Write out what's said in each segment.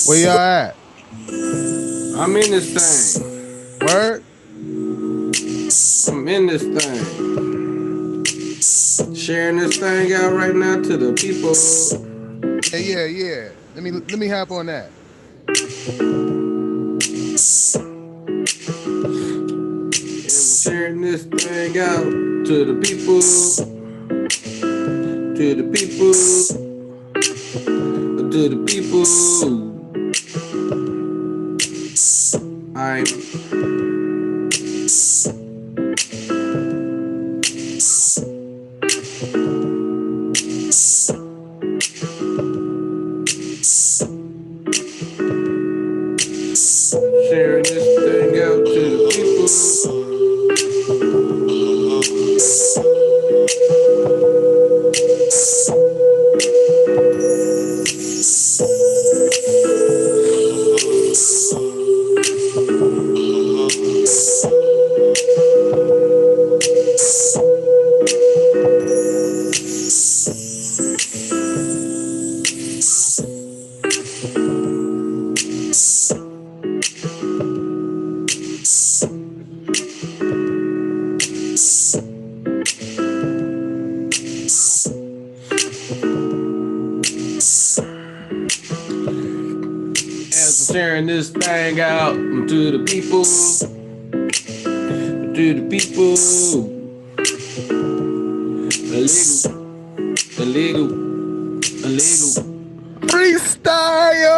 Where y'all at? I'm in this thing. Word? I'm in this thing. Sharing this thing out right now to the people. Yeah. Let me hop on that. Sharing this thing out to the people. To the people. To the people. I'm sharing this thing out to the people. As I'm sharing this thing out to the people. To the people. Illegal. Freestyle!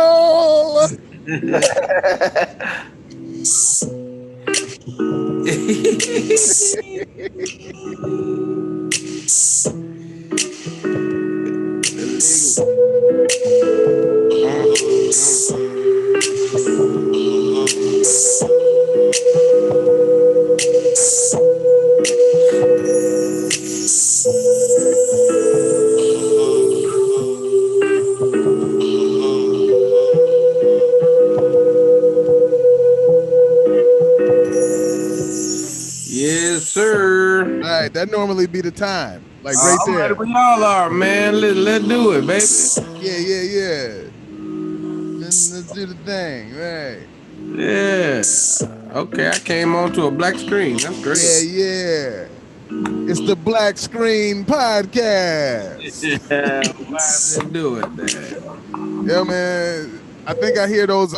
Yes, sir. All right, that normally be the time. Like right I'm ready there. when y'all are, man. Let's do it, baby. Yeah. Let's do the thing, right? Yeah. Okay, I came onto a black screen. That's great. Yeah. It's the Black Screen Podcast. Yeah, let's do it, man. Yeah, man. I think I hear those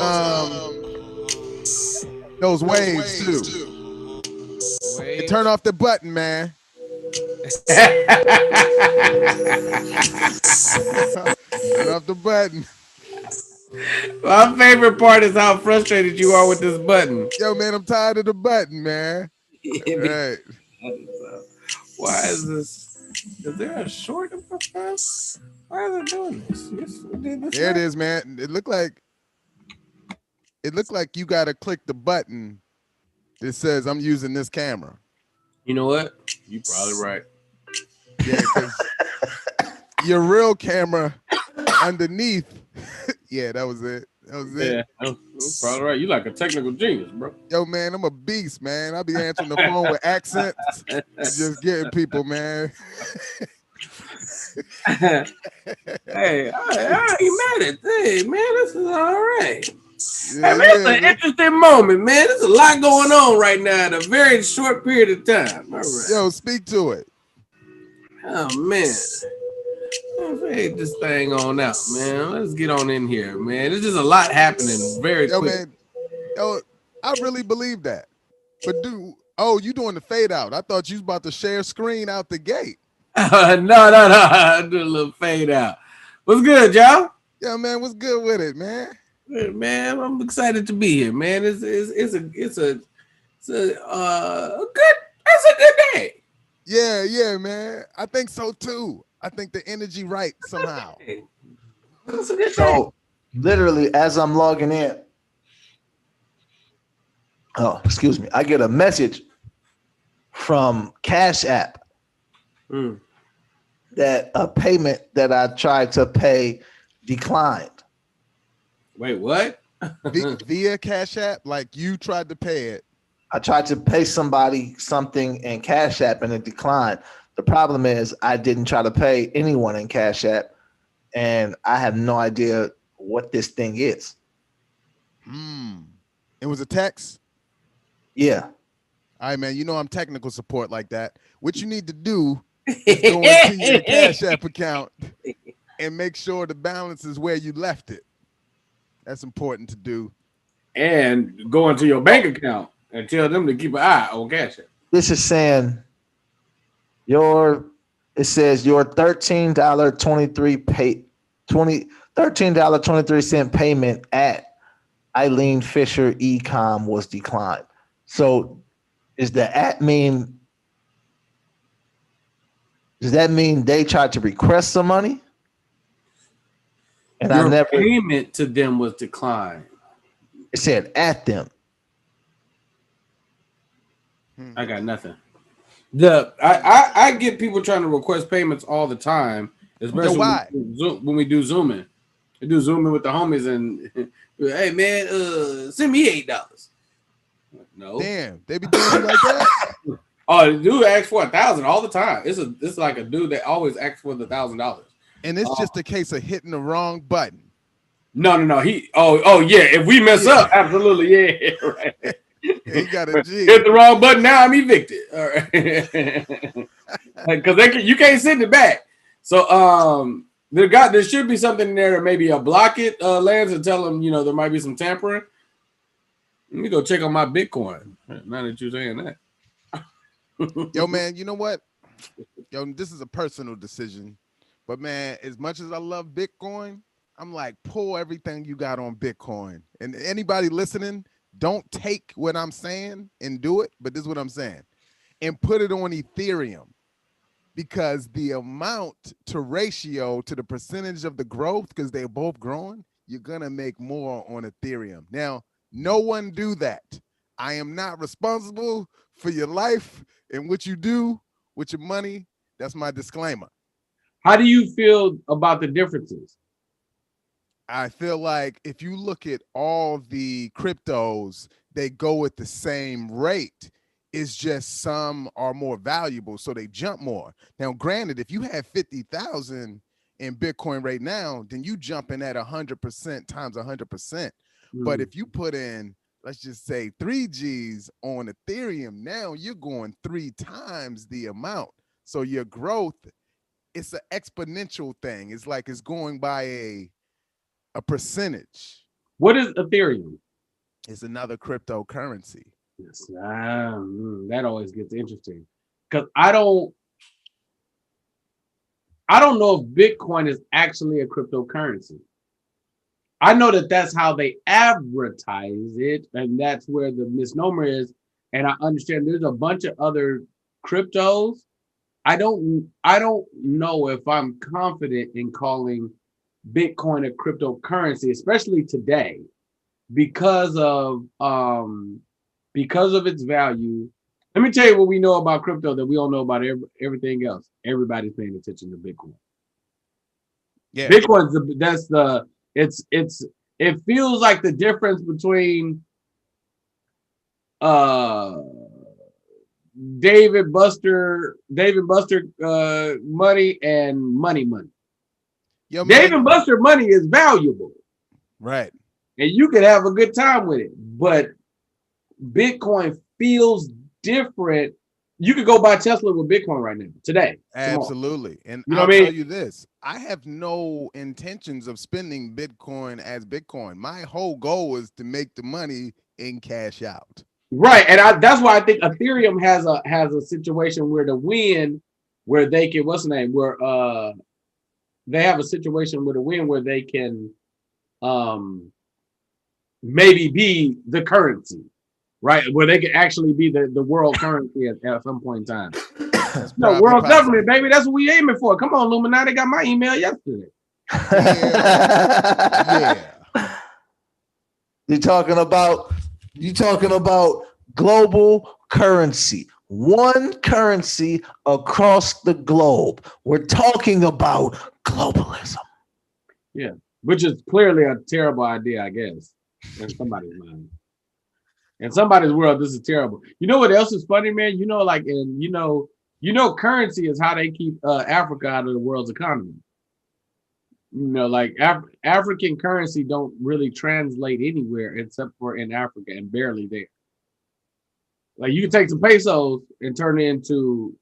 waves too. Hey, Wait. turn off the button, man. Turn off the button. My favorite part is how frustrated you are with this button. Yo, man, I'm tired of the button, man. Right. Why is this? Is there a short in my phone? Why is it doing this? We did this There it right? is, man. It looked like you gotta click the button that says I'm using this camera. You know what? You probably right. Yeah, because your real camera underneath. Yeah, that was it. That was it. Yeah, I'm probably right. You like a technical genius, bro. Yo, man, I'm a beast, man. I be answering the phone with accents and just getting people, man. Hey, I ain't mad at that, man. This is all right. Yeah, Hey, man, it's yeah, an man. interesting moment, man. There's a lot going on right now in a very short period of time. All right. Yo, speak to it. Oh, man. Let's fade this thing on out, man. Let's get on in here, man. There's just a lot happening very Yo, quick. man. Yo, I really believe that. But you doing the fade out. I thought you was about to share screen out the gate. No. Do a little fade out. What's good, y'all? Yeah, man, what's good with it, man? Good, man, I'm excited to be here, man. It's a good day. Yeah, man. I think so too. I think the energy right somehow. It's a good day. So literally, as I'm logging in, oh, excuse me, I get a message from Cash App Mm. that a payment that I tried to pay declined. Wait, what? Via Cash App, like you tried to pay it. I tried to pay somebody something in Cash App and it declined. The problem is I didn't try to pay anyone in Cash App, and I have no idea what this thing is. It was a text. Yeah. All right, man. You know I'm technical support like that. What you need to do is go into your Cash App account and make sure the balance is where you left it. That's important to do. And go into your bank account and tell them to keep an eye on Cash App. This is saying it says your $13.23 payment at Eileen Fisher Ecom was declined. So does that mean they tried to request some money? And Your payment to them was declined. It said at them. I got nothing. I get people trying to request payments all the time, especially when we do Zooming. We do Zooming with the homies and hey man, send me $8. No. Damn, they be doing you like that? Oh, the dude asks for $1,000 all the time. It's like a dude that always asks for the $1,000. And it's just a case of hitting the wrong button. No. Oh yeah. If we mess up, absolutely, yeah, right. He got a G. Hit the wrong button. Now I'm evicted. All right, because you can't send it back. So there should be something in there that maybe block it, Lance, and tell them there might be some tampering. Let me go check on my Bitcoin. Now that you're saying that. Yo, man, you know what? Yo, this is a personal decision, but man, as much as I love Bitcoin, I'm like, pull everything you got on Bitcoin. And anybody listening, don't take what I'm saying and do it, but this is what I'm saying. And put it on Ethereum, because the amount to ratio to the percentage of the growth, because they're both growing, you're going to make more on Ethereum. Now, no one do that. I am not responsible for your life and what you do with your money. That's my disclaimer. How do you feel about the differences? I feel like if you look at all the cryptos, they go at the same rate. It's just some are more valuable, so they jump more. Now, granted, if you have 50,000 in Bitcoin right now, then you jumping at 100% times 100%. But if you put in, let's just say 3 G's on Ethereum, now you're going 3 times the amount. So your growth, it's an exponential thing. It's like it's going by a percentage. What is Ethereum? It's another cryptocurrency. Yes, that always gets interesting, because I don't know if Bitcoin is actually a cryptocurrency. I know that that's how they advertise it, and that's where the misnomer is. And I understand there's a bunch of other cryptos. I don't know if I'm confident in calling Bitcoin a cryptocurrency, especially today, because of its value Let me tell you what we know about crypto that we don't know about everything else. Everybody's paying attention to Bitcoin. Yeah. Bitcoin's it feels like the difference between David Buster money and money. Yo, man. David Buster money is valuable. Right. And you can have a good time with it. But Bitcoin feels different. You could go buy Tesla with Bitcoin right now, today. Absolutely. And you know I'll what I mean? tell you this. I have no intentions of spending Bitcoin as Bitcoin. My whole goal is to make the money in cash out. Right. And that's why I think Ethereum has a situation where where they can, what's the name? Where they have a situation with a win where they can maybe be the currency, right? Where they can actually be the world currency at some point in time. No, world government, baby. That's what we aiming for. Come on, Illuminati. Got my email yesterday. Yeah. You're talking about global currency. One currency across the globe. We're talking about globalism. Yeah, which is clearly a terrible idea, I guess, in somebody's mind. In somebody's world, this is terrible. You know what else is funny, man? You know, like, and you know, currency is how they keep Africa out of the world's economy. You know, like African currency don't really translate anywhere except for in Africa and barely there. Like you can take some pesos and turn it into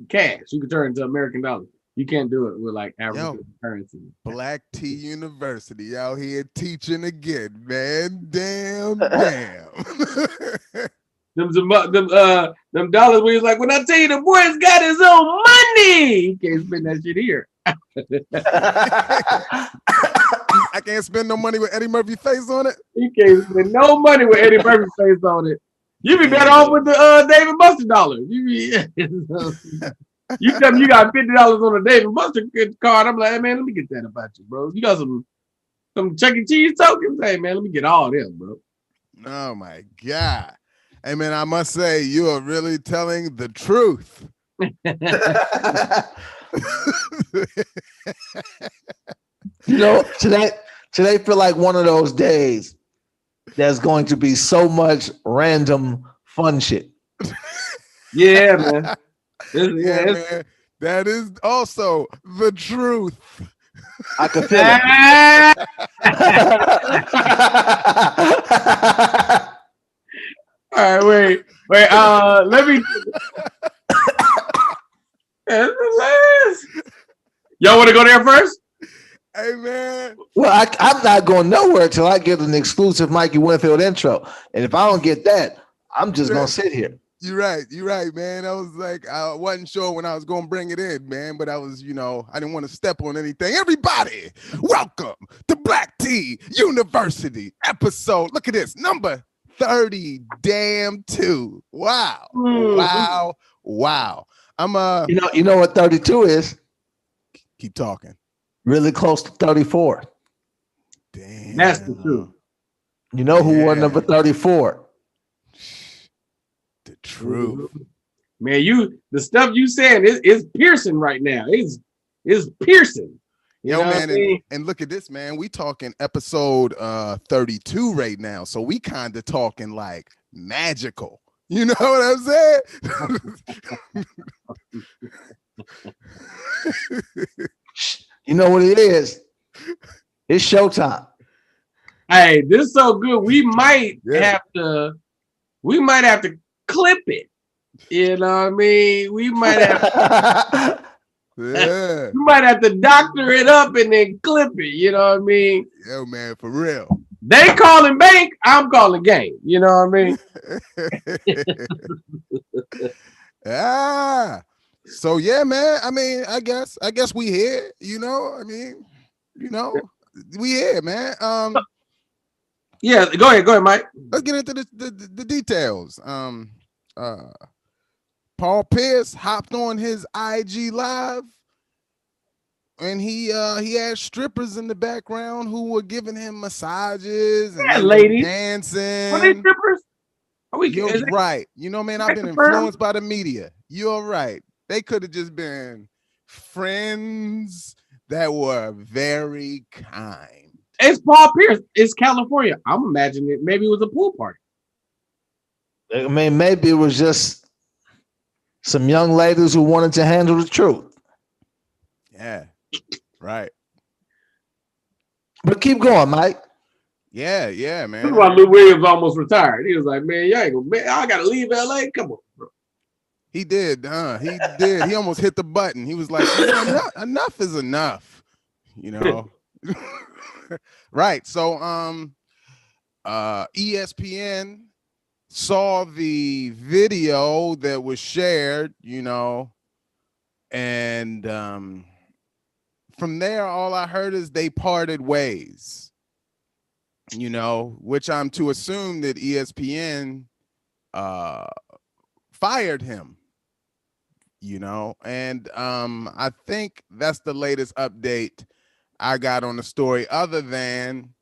cash. You can turn it into American dollars. You can't do it with like African currency. Black T University out here teaching again, man. Damn. Them dollars where he's like, when I tell you the boy's got his own money, he can't spend that shit here. I can't spend no money with Eddie Murphy face on it. He can't spend no money with Eddie Murphy face on it. You be better off with the David Buster dollars. You tell me you got $50 on a David Buster card. I'm like, hey, man, let me get that about you, bro. You got some Chuck E. Cheese tokens? Hey, man, let me get all them, bro. Oh my God. Hey, man, I must say you are really telling the truth. You know, today feel like one of those days there's going to be so much random fun shit. Yeah, man. Man. That is also the truth. I can feel it. All right, wait. Let me. Y'all want to go there first? Hey, man. Well, I'm not going nowhere till I get an exclusive Mikey Winfield intro. And if I don't get that, I'm just going to sit here. You're right, man. I was like, I wasn't sure when I was going to bring it in, man, but I was, I didn't want to step on anything. Everybody, welcome to Black T University episode. Look at this, number 30 damn 2. Wow. Wow. I'm You know what 32 is? Keep talking. Really close to 34. Damn. That's the truth. You know who won number 34? The truth. Man, the stuff you saying is piercing right now. It's piercing. Yo, man, and look at this, man. We talking episode 32 right now. So we kind of talking like magical. You know what I'm saying? You know what it is? It's showtime. Hey, this is so good. We might have to clip it. You know what I mean? We might have we might have to doctor it up and then clip it. You know what I mean? Yo, man, for real. They calling bank, I'm calling game. You know what I mean? So yeah, man. I mean, I guess we here. We here, man. Yeah, go ahead, Mike. Let's get into the details. Paul Pierce hopped on his IG live, and he had strippers in the background who were giving him massages and ladies dancing. Were they strippers? You're right. You know, man, I've been influenced by the media. You're right. They could have just been friends that were very kind. It's Paul Pierce. It's California. I'm imagining it. Maybe it was a pool party. I mean, maybe it was just some young ladies who wanted to handle the truth. Yeah, right. But keep going, Mike. Yeah, man. This is why Lou Williams almost retired. He was like, man, you ain't gonna, man, I gotta leave LA. Come on, bro. He did, He did. He almost hit the button. He was like, enough is enough. You know. Right. So ESPN saw the video that was shared, you know, and from there all I heard is they parted ways, you know, which I'm to assume that ESPN fired him, you know, and I think that's the latest update I got on the story, other than,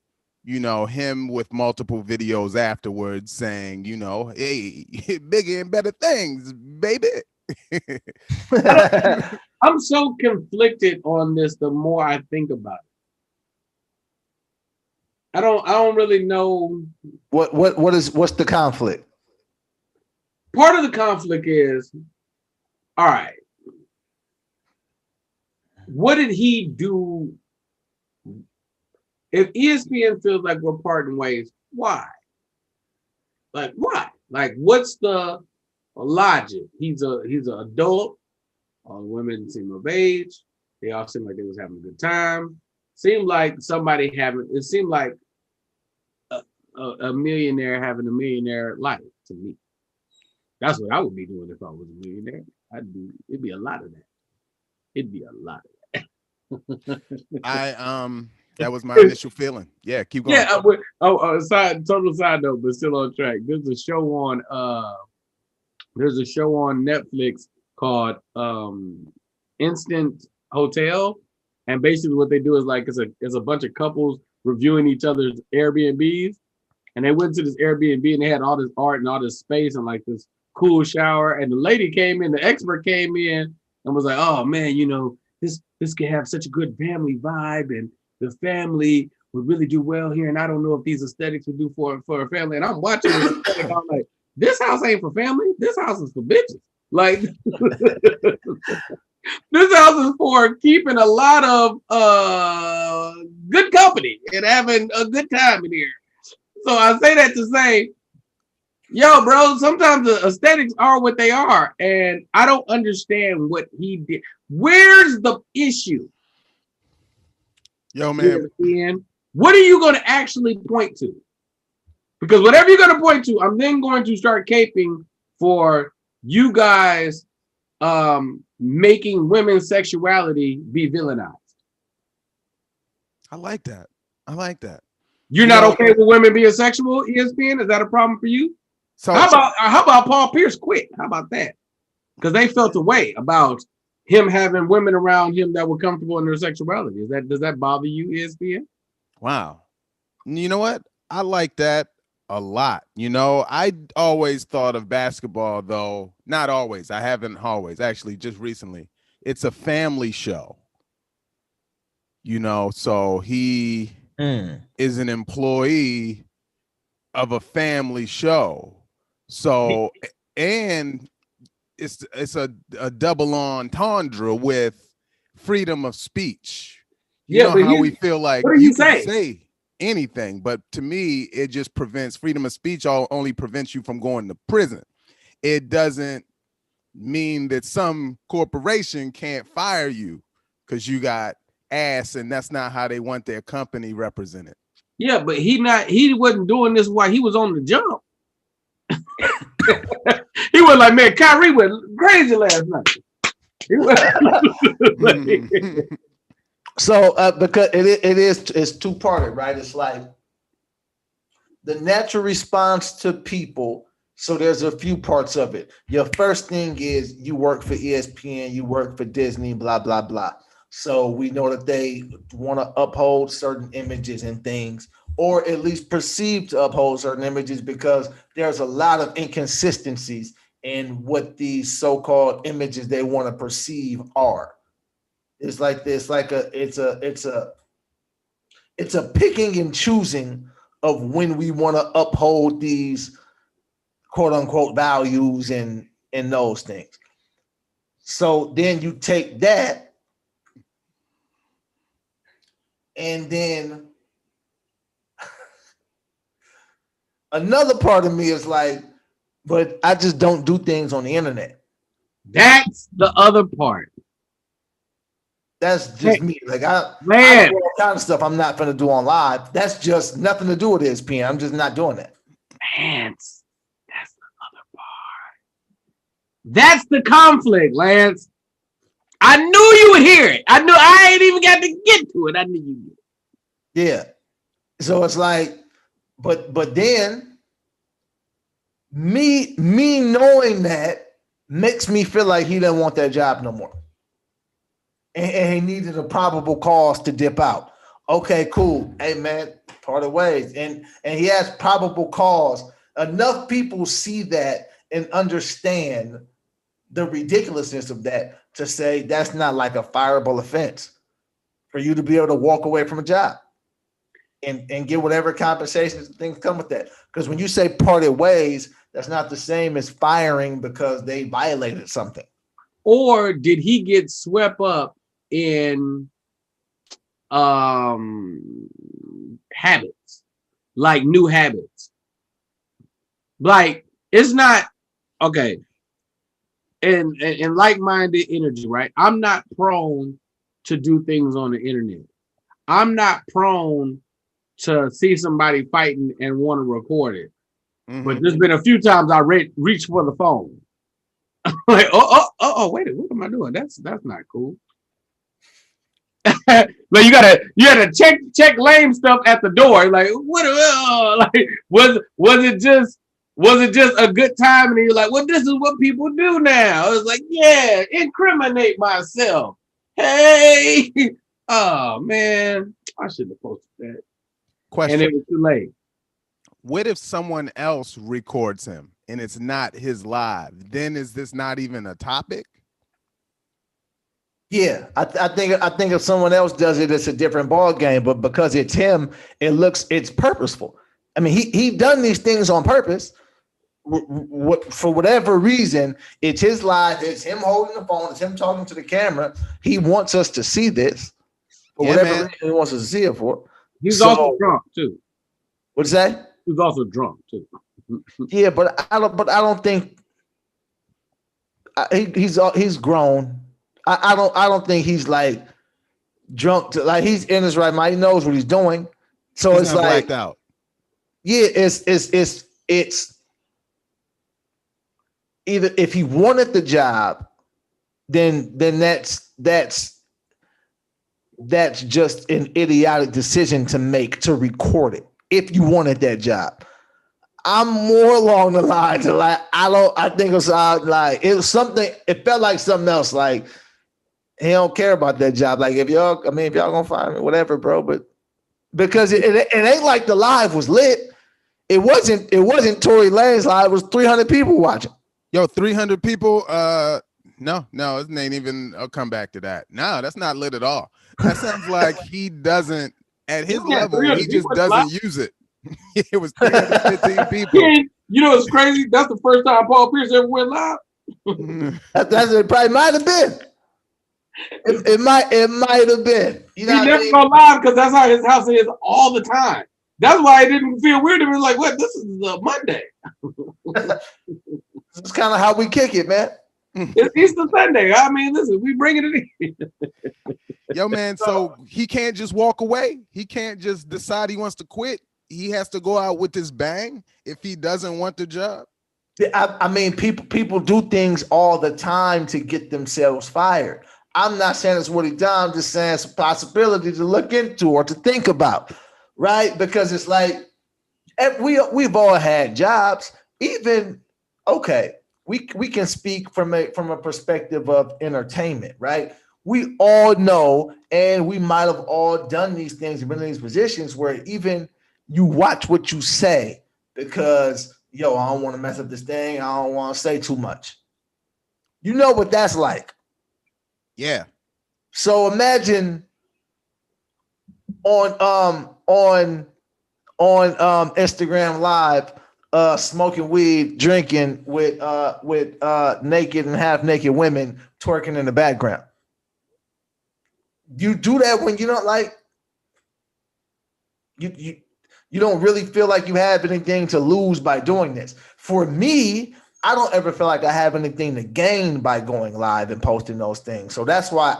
you know, him with multiple videos afterwards saying, you know, hey, bigger and better things, baby. I'm so conflicted on this the more I think about it. I don't really know what's the conflict? Part of the conflict is, all right, what did he do? If ESPN feels like we're parting ways, why? Like, why? Like, what's the logic? He's an adult. All the women seem of age. They all seem like they was having a good time. Seemed like it seemed like a millionaire having a millionaire life to me. That's what I would be doing if I was a millionaire. It'd be a lot of that. It'd be a lot of that. That was my initial feeling. Yeah, keep going. Yeah. Total side note, but still on track. There's a show on Netflix called Instant Hotel, and basically what they do is like it's a bunch of couples reviewing each other's Airbnbs, and they went to this Airbnb and they had all this art and all this space and like this cool shower, and the lady came in, the expert came in and was like, oh man, you know, this can have such a good family vibe, and the family would really do well here, and I don't know if these aesthetics would do for a family. And I'm watching this, and I'm like, this house ain't for family. This house is for bitches. Like, this house is for keeping a lot of good company and having a good time in here. So I say that to say, yo, bro, sometimes the aesthetics are what they are, and I don't understand what he did. Where's the issue? Yo, man. What are you going to actually point to? Because whatever you're going to point to, I'm then going to start caping for you guys making women's sexuality be villainized. I like that. You're not okay with women being sexual, ESPN? Is that a problem for you? So how about Paul Pierce quit? How about that? Because they felt a way about him having women around him that were comfortable in their sexuality. Does that bother you, ESPN? Wow. You know what? I like that a lot. You know, I always thought of basketball, though. Not always. I haven't always. Actually, just recently. It's a family show. You know, so he is an employee of a family show. So, and it's a double entendre with freedom of speech. You know how we feel like you can say anything, but to me, it just prevents freedom of speech. Only prevents you from going to prison. It doesn't mean that some corporation can't fire you because you got ass, and that's not how they want their company represented. Yeah, but he wasn't doing this while he was on the jump. He was like, man, Kyrie went crazy last night. So because it's two-parted, right? It's like the natural response to people. So there's a few parts of it. Your first thing is you work for ESPN, you work for Disney, blah, blah, blah. So we know that they want to uphold certain images and things or at least perceived to uphold certain images, because there's a lot of inconsistencies in what these so-called images they want to perceive are. It's like this, like it's a picking and choosing of when we want to uphold these quote unquote values and those things. So then you take that, and then another part of me is like, but I just don't do things on the internet. That's the other part. That's just me. Like I Man, do all kind of stuff I'm not gonna do on live. That's just nothing to do with ESPN. I'm just not doing that. Lance, that's the other part. That's the conflict, Lance. I knew you would hear it. I knew I ain't even got to get to it. I knew you would. Yeah. So it's like, but then me knowing that makes me feel like he doesn't want that job no more. And he needed a probable cause to dip out. Okay, cool. Hey man, part of ways. And he has probable cause. Enough people see that and understand the ridiculousness of that to say that's not like a fireable offense for you to be able to walk away from a job and get whatever compensations and things come with that. Because when you say parted ways, that's not the same as firing because they violated something. Or did he get swept up in habits, like new habits? Like it's not okay. In like-minded energy, right? I'm not prone to do things on the internet. I'm not prone to see somebody fighting and want to record it. Mm-hmm. But there's been a few times I reached for the phone. Like, wait, what am I doing? That's not cool. Like you gotta check lame stuff at the door. Like what? Like was it just a good time? And you're like, well, this is what people do now. I was like, yeah, incriminate myself. Hey, oh man, I shouldn't have posted that. Question. And it was too late. What if someone else records him and it's not his live? Then is this not even a topic? Yeah, I think if someone else does it, it's a different ball game. But because it's him, it's purposeful. I mean, he done these things on purpose. For whatever reason, it's his live. It's him holding the phone. It's him talking to the camera. He wants us to see this. For whatever reason he wants us to see it for. He's also drunk too. What's that? He's also drunk too. Yeah, but I don't think he's grown. I don't think he's like drunk like he's in his right mind. He knows what he's doing. So he's it's like blacked out. Yeah, it's either if he wanted the job, then that's just an idiotic decision to make to record it. If you wanted that job. I'm more along the lines of like I think it was like it was something. It felt like something else. Like he don't care about that job. Like if y'all gonna find me, whatever, bro. But because it ain't like the live was lit. It wasn't Tory Lane's live. It was 300 people watching. Yo, 300 people. No, it ain't even. I'll come back to that. No, that's not lit at all. That sounds like he doesn't at his level. He just doesn't use it. It was 315 people. You know what's crazy? That's the first time Paul Pierce ever went live. It probably might have been. It might have been. You know he never go live because that's how his house is all the time. That's why it didn't feel weird to me. Like, what? This is Monday. It's kind of how we kick it, man. It's Easter Sunday. I mean, listen, we bring it in. Yo, man, so he can't just walk away. He can't just decide he wants to quit. He has to go out with this bang if he doesn't want the job. I mean, people do things all the time to get themselves fired. I'm not saying it's what he done. I'm just saying it's a possibility to look into or to think about, right? Because it's like we've all had jobs. Even we can speak from a perspective of entertainment, right? We all know, and we might have all done these things and been in these positions where even you watch what you say because yo, I don't want to mess up this thing. I don't want to say too much. You know what that's like. Yeah. So imagine on Instagram Live, smoking weed, drinking with naked and half naked women twerking in the background. You do that when you don't like you don't really feel like you have anything to lose by doing this. For me, I don't ever feel like I have anything to gain by going live and posting those things. So that's why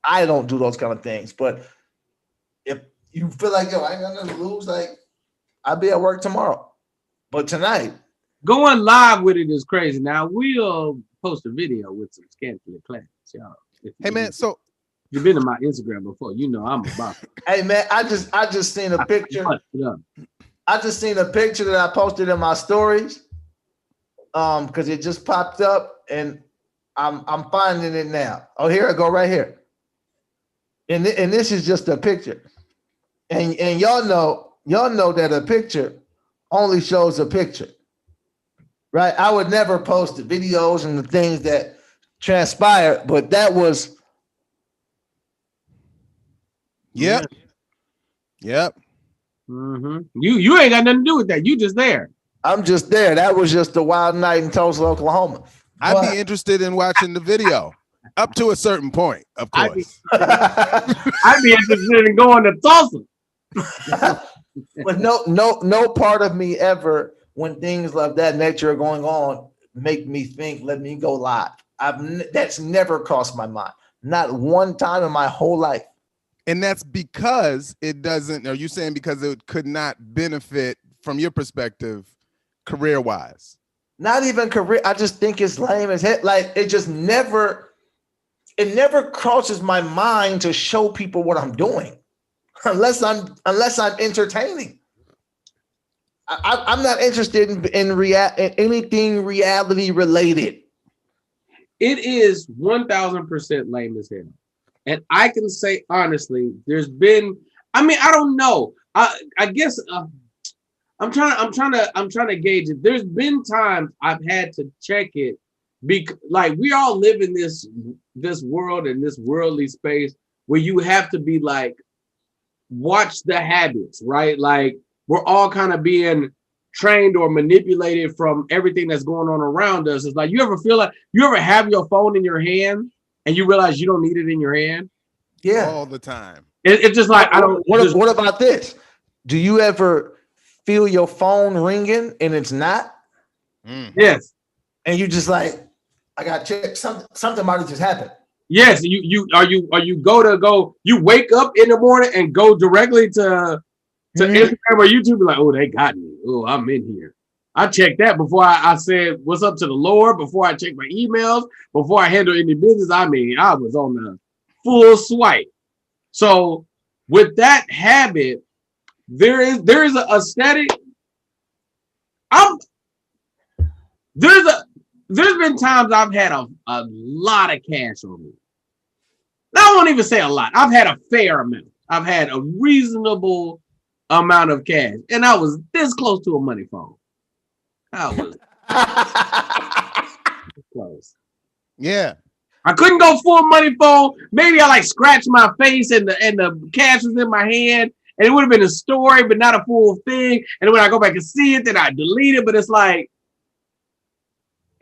I don't do those kind of things. But if you feel like, yo, I ain't got nothing to lose, like I'll be at work tomorrow. But tonight, going live with it is crazy. Now we'll post a video with some scantily clad, y'all. Hey man, so you've been to my Instagram before, you know I'm about it. Hey man, I just seen a picture. I just seen a picture that I posted in my stories. Because it just popped up and I'm finding it now. Oh, here I go right here. And this is just a picture. And y'all know that a picture only shows a picture. Right? I would never post the videos and the things that transpired, but that was Yep. Mm-hmm. You ain't got nothing to do with that. You just there. I'm just there. That was just a wild night in Tulsa, Oklahoma. I'd be interested in watching the video up to a certain point, of course. I'd be interested in going to Tulsa. But no part of me ever, when things of that nature are going on, make me think, let me go live. That's never crossed my mind. Not one time in my whole life. And that's because it doesn't, are you saying because it could not benefit from your perspective career-wise? Not even career. I just think it's lame as heck. Like it never crosses my mind to show people what I'm doing unless I'm entertaining. I'm not interested in anything reality related. It is 1,000% lame as hell. And I can say honestly, there's been, I mean, I don't know. I guess I'm trying to gauge it. There's been times I've had to check it because like we all live in this world and this worldly space where you have to be like, watch the habits, right? Like we're all kind of being trained or manipulated from everything that's going on around us. It's like you ever have your phone in your hand and you realize you don't need it in your hand? Yeah. All the time. It's just like I don't. What about this? Do you ever feel your phone ringing and it's not? Yes. And you just like, I got to check something might have just happened. Yes. You wake up in the morning and go directly to Instagram or YouTube, like, oh, they got me. Oh, I'm in here. I checked that before I said what's up to the Lord, before I checked my emails, before I handled any business. I mean, I was on the full swipe. So with that habit, there is a static. There's been times I've had a lot of cash on me. I won't even say a lot. I've had a fair amount. I've had a reasonable amount of cash, and I was this close to a money phone. I was close. Yeah. I couldn't go full money phone. Maybe I like scratched my face and the cash was in my hand, and it would have been a story, but not a full thing. And when I go back and see it, then I delete it. But it's like,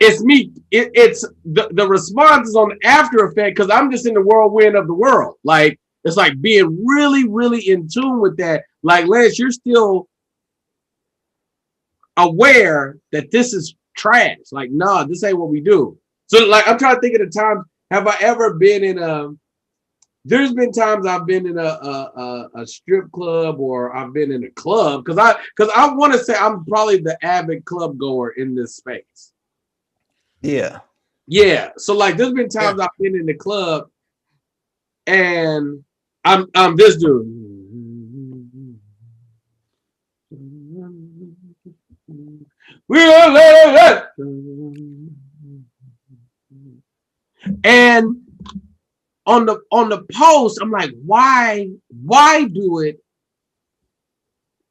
it's me. It's the response is on the after effect because I'm just in the whirlwind of the world. Like it's like being really, really in tune with that. Like Lance, you're still aware that this is trash. Like, nah, this ain't what we do. So like I'm trying to think of the times. Have I ever been in there's been times I've been in a strip club or I've been in a club because I want to say I'm probably the avid club goer in this space. Yeah. Yeah. So like there's been times I've been in the club and I'm this dude. And on the post, I'm like, why do it?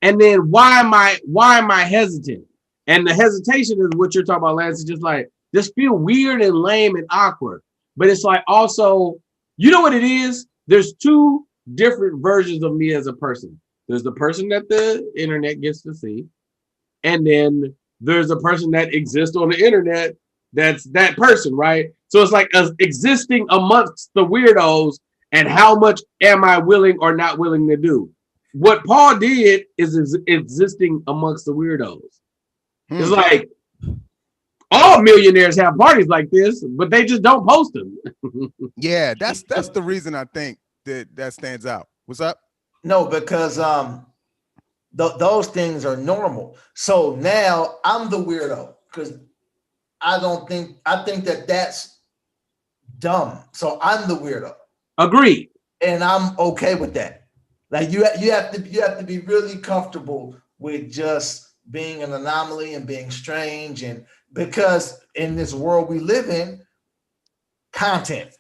And then why am I hesitant? And the hesitation is what you're talking about, Lance. It's just like this feel weird and lame and awkward. But it's like also, you know what it is? There's two different versions of me as a person. There's the person that the internet gets to see, and then there's a person that exists on the internet that's that person, right? So it's like existing amongst the weirdos, and how much am I willing or not willing to do? What Paul did is existing amongst the weirdos. It's like all millionaires have parties like this, but they just don't post them. Yeah, that's the reason I think that stands out. What's up? No, because those things are normal. So now I'm the weirdo because I think that that's dumb. So I'm the weirdo. Agreed. And I'm okay with that. Like you have to be really comfortable with just being an anomaly and being strange, and because in this world we live in, content.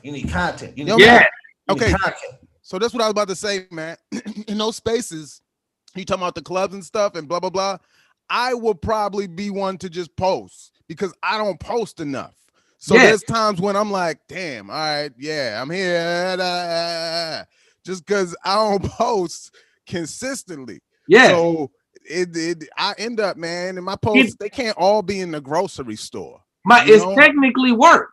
You need content. You need okay. Content. So that's what I was about to say, man. In those spaces, you talking about the clubs and stuff and blah blah blah. I will probably be one to just post because I don't post enough. So there's times when I'm like, damn, all right, yeah, I'm here. Just because I don't post consistently. Yeah. So I end up, man, and my posts, they can't all be in the grocery store. It's technically work.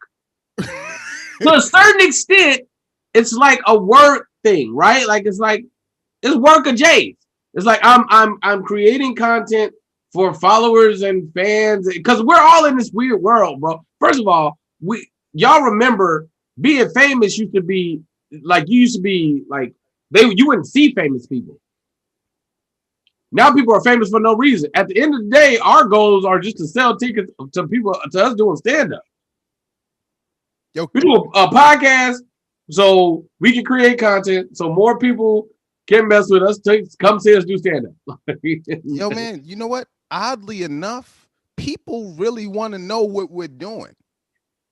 To a certain extent, it's like a work thing, right? Like it's work of Jay's. It's like I'm creating content for followers and fans because we're all in this weird world, bro. First of all, y'all remember being famous used to be like you wouldn't see famous people. Now people are famous for no reason. At the end of the day, our goals are just to sell tickets to people to us doing stand-up. We do a podcast so we can create content so more people can mess with us. Come see us do stand-up. Yo, man, you know what? Oddly enough, people really want to know what we're doing.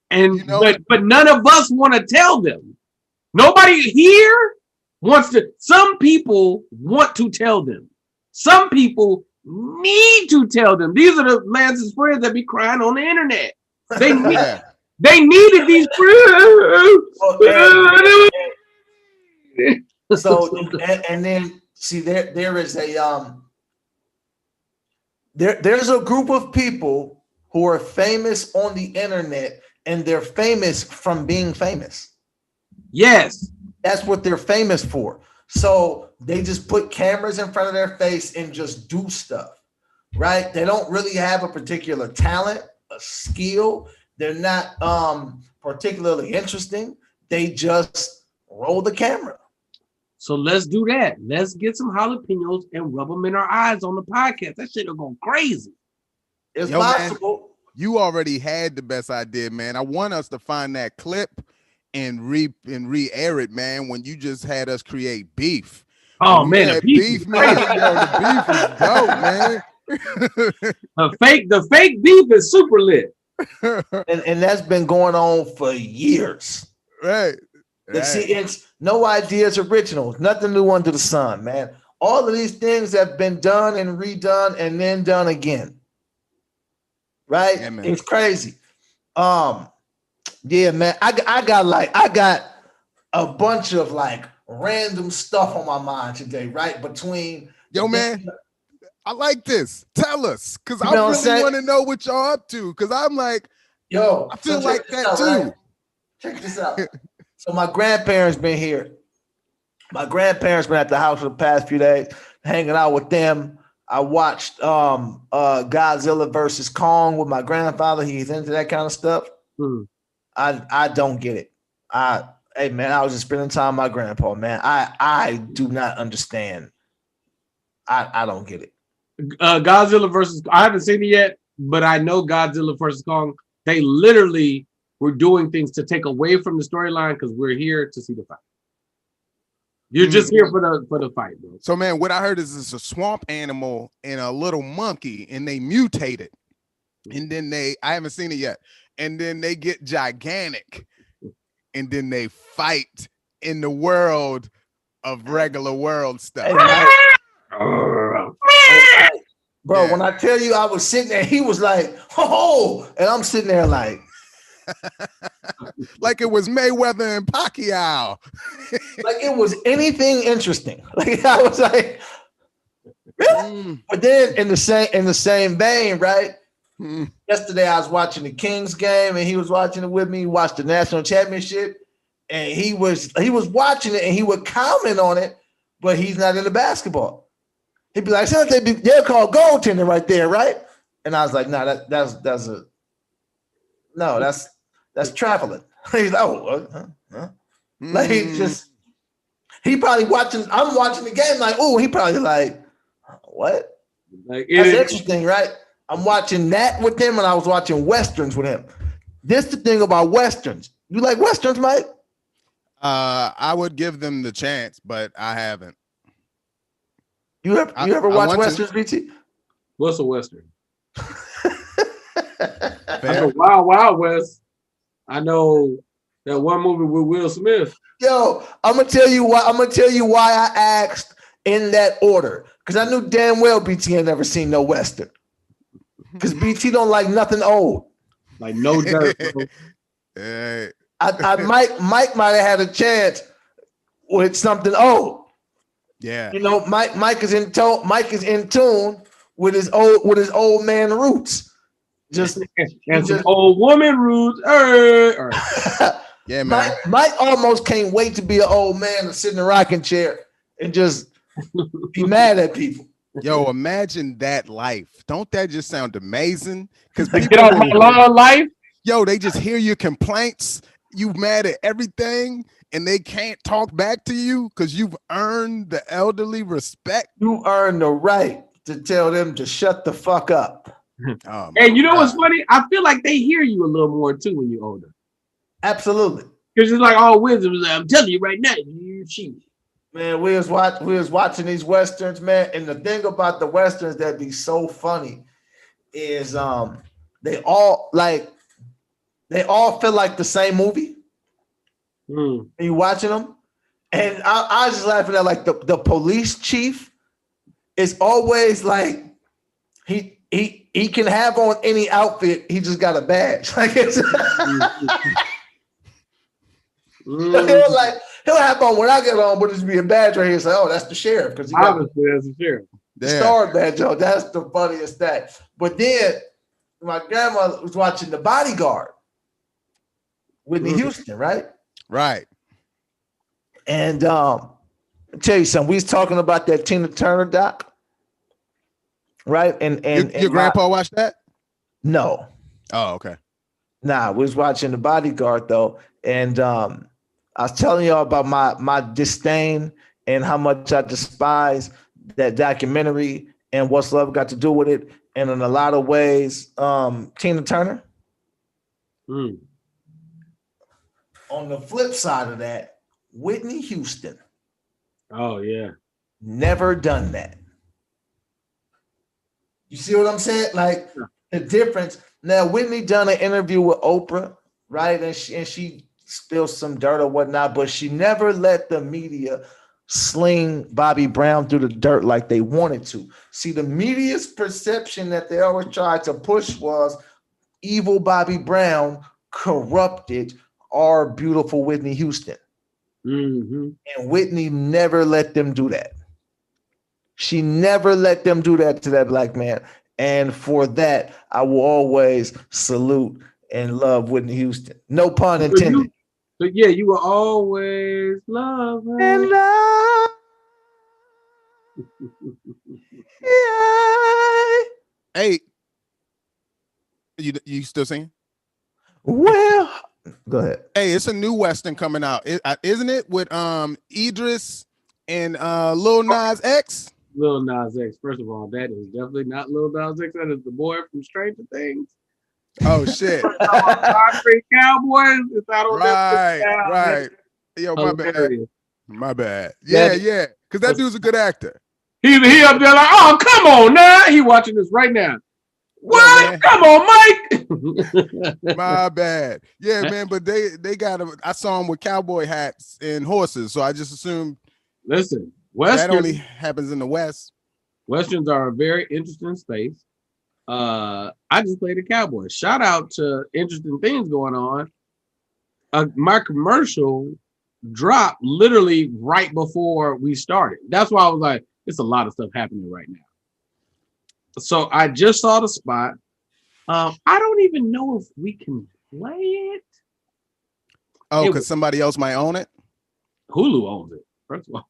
And but none of us want to tell them. Nobody here wants to. Some people want to tell them. Some people need to tell them. These are the Lance's friends that be crying on the internet. They needed these friends. So and then see there is a there's a group of people who are famous on the internet, and they're famous from being famous. Yes. That's what they're famous for. So they just put cameras in front of their face and just do stuff, right? They don't really have a particular talent, a skill. They're not particularly interesting. They just roll the camera. So let's do that. Let's get some jalapenos and rub them in our eyes on the podcast. That shit will go crazy. It's possible. Man, you already had the best idea, man. I want us to find that clip and re-air it, man, when you just had us create beef. Oh, man, the beef, man. The beef is dope, man. The fake beef is super lit. and that's been going on for years. Right. See, it's no ideas original, nothing new under the sun, man. All of these things have been done and redone and then done again. Right? Yeah, it's crazy. Yeah, man. I got a bunch of like random stuff on my mind today, right? Between man, I like this. Tell us, because I really want to know what y'all up to. Because I'm like, I feel like that too. Right? Check this out. So my grandparents been here. My grandparents been at the house for the past few days, hanging out with them. I watched Godzilla versus Kong with my grandfather. He's into that kind of stuff. I don't get it. Hey man, I was just spending time with my grandpa, man. I do not understand. I don't get it. Godzilla versus, I haven't seen it yet, but I know Godzilla versus Kong, they literally were doing things to take away from the storyline because we're here to see the fight. You're just here for the fight, bro. So man, what I heard is it's a swamp animal and a little monkey, and they mutated. And then I haven't seen it yet. And then they get gigantic. And then they fight in the world of regular world stuff. Bro, Yeah. when I tell you I was sitting there, he was like, oh, and I'm sitting there like Like it was Mayweather and Pacquiao. it was anything interesting. Like I was like, Mm, but then in the same vein, right? mm. Yesterday I was watching the Kings game and he was watching it with me. He watched the national championship and he was watching it and he would comment on it, but he's not into basketball. He'd be like, they're called goaltending right there, right? And I was like, no, that's traveling. He's like, oh, huh? Like he probably watching. I'm watching the game like, oh, he probably like, what? Like That's interesting, right? I'm watching that with him, and I was watching westerns with him. This the thing about westerns. You like westerns, Mike? I would give them the chance, but I haven't. You ever watch westerns, BT? What's a western? I Fair. know Wild Wild West. I know that one movie with Will Smith. Yo, I'm gonna tell you why. I asked in that order because I knew damn well BT had never seen no western. Because BT don't like nothing old. Like no dirt. Bro. Hey. Mike might have had a chance with something old. Yeah. You know, Mike is in tune with his old man roots. Just some old woman roots. Yeah, man. Mike almost can't wait to be an old man and sit in a rocking chair and just be mad at people. Yo, imagine that life. Don't that just sound amazing? Because get off my lawn life. Yo, they just hear your complaints. You mad at everything, and they can't talk back to you because you've earned the elderly respect. You earn the right to tell them to shut the fuck up. Oh, and you know what's funny? I feel like they hear you a little more too when you're older. Absolutely. Because it's like all wisdom. I'm telling you right now, you cheat. Man, we was watching these westerns, man, and the thing about the westerns that be so funny is they all feel like the same movie. And you watching them, and I was just laughing at like the police chief is always like he can have on any outfit, he just got a badge. Like it's he'll have on when I get on, but just be a badge right here. Say, oh, that's the sheriff because obviously that's the sheriff. The star badge, Joe. That's the funniest thing. But then my grandma was watching The Bodyguard, Whitney Houston, right? Right. And I'll tell you something. We was talking about that Tina Turner doc, right? And your grandpa watched that? No. Oh, okay. Nah, we was watching The Bodyguard though, and I was telling y'all about my disdain and how much I despise that documentary and What's Love Got to Do with It. And in a lot of ways, Tina Turner. On the flip side of that, Whitney Houston. Oh, yeah. Never done that. You see what I'm saying? Like the difference. Now, Whitney done an interview with Oprah, right? And she spilled some dirt or whatnot, but she never let the media sling Bobby Brown through the dirt like they wanted to. See, the media's perception that they always tried to push was evil Bobby Brown corrupted our beautiful Whitney Houston. And Whitney never let them do that. She never let them do that to that black man. And for that, I will always salute and love Whitney Houston. No pun intended. But yeah, you will always love her. And love. Yeah. Hey, you still singing? Well, go ahead. Hey, it's a new Western coming out, isn't it? With Idris and Lil Nas X. Lil Nas X. First of all, that is definitely not Lil Nas X. That is the boy from Stranger Things. Oh shit! Concrete Cowboys. It's out on right. Yo, my bad. Yeah. Because that dude's a good actor. He up there like, oh, come on now. He watching this right now. What? Yeah, come on, Mike. My bad. Yeah, man. But they got I saw him with cowboy hats and horses, so I just assumed. Listen, Western, that only happens in the West. Westerns are a very interesting space. I just played a cowboy. Shout out to interesting things going on. My commercial dropped literally right before we started. That's why I was like, it's a lot of stuff happening right now. So I just saw the spot. I don't even know if we can play it. Oh, because somebody else might own it? Hulu owns it, first of all.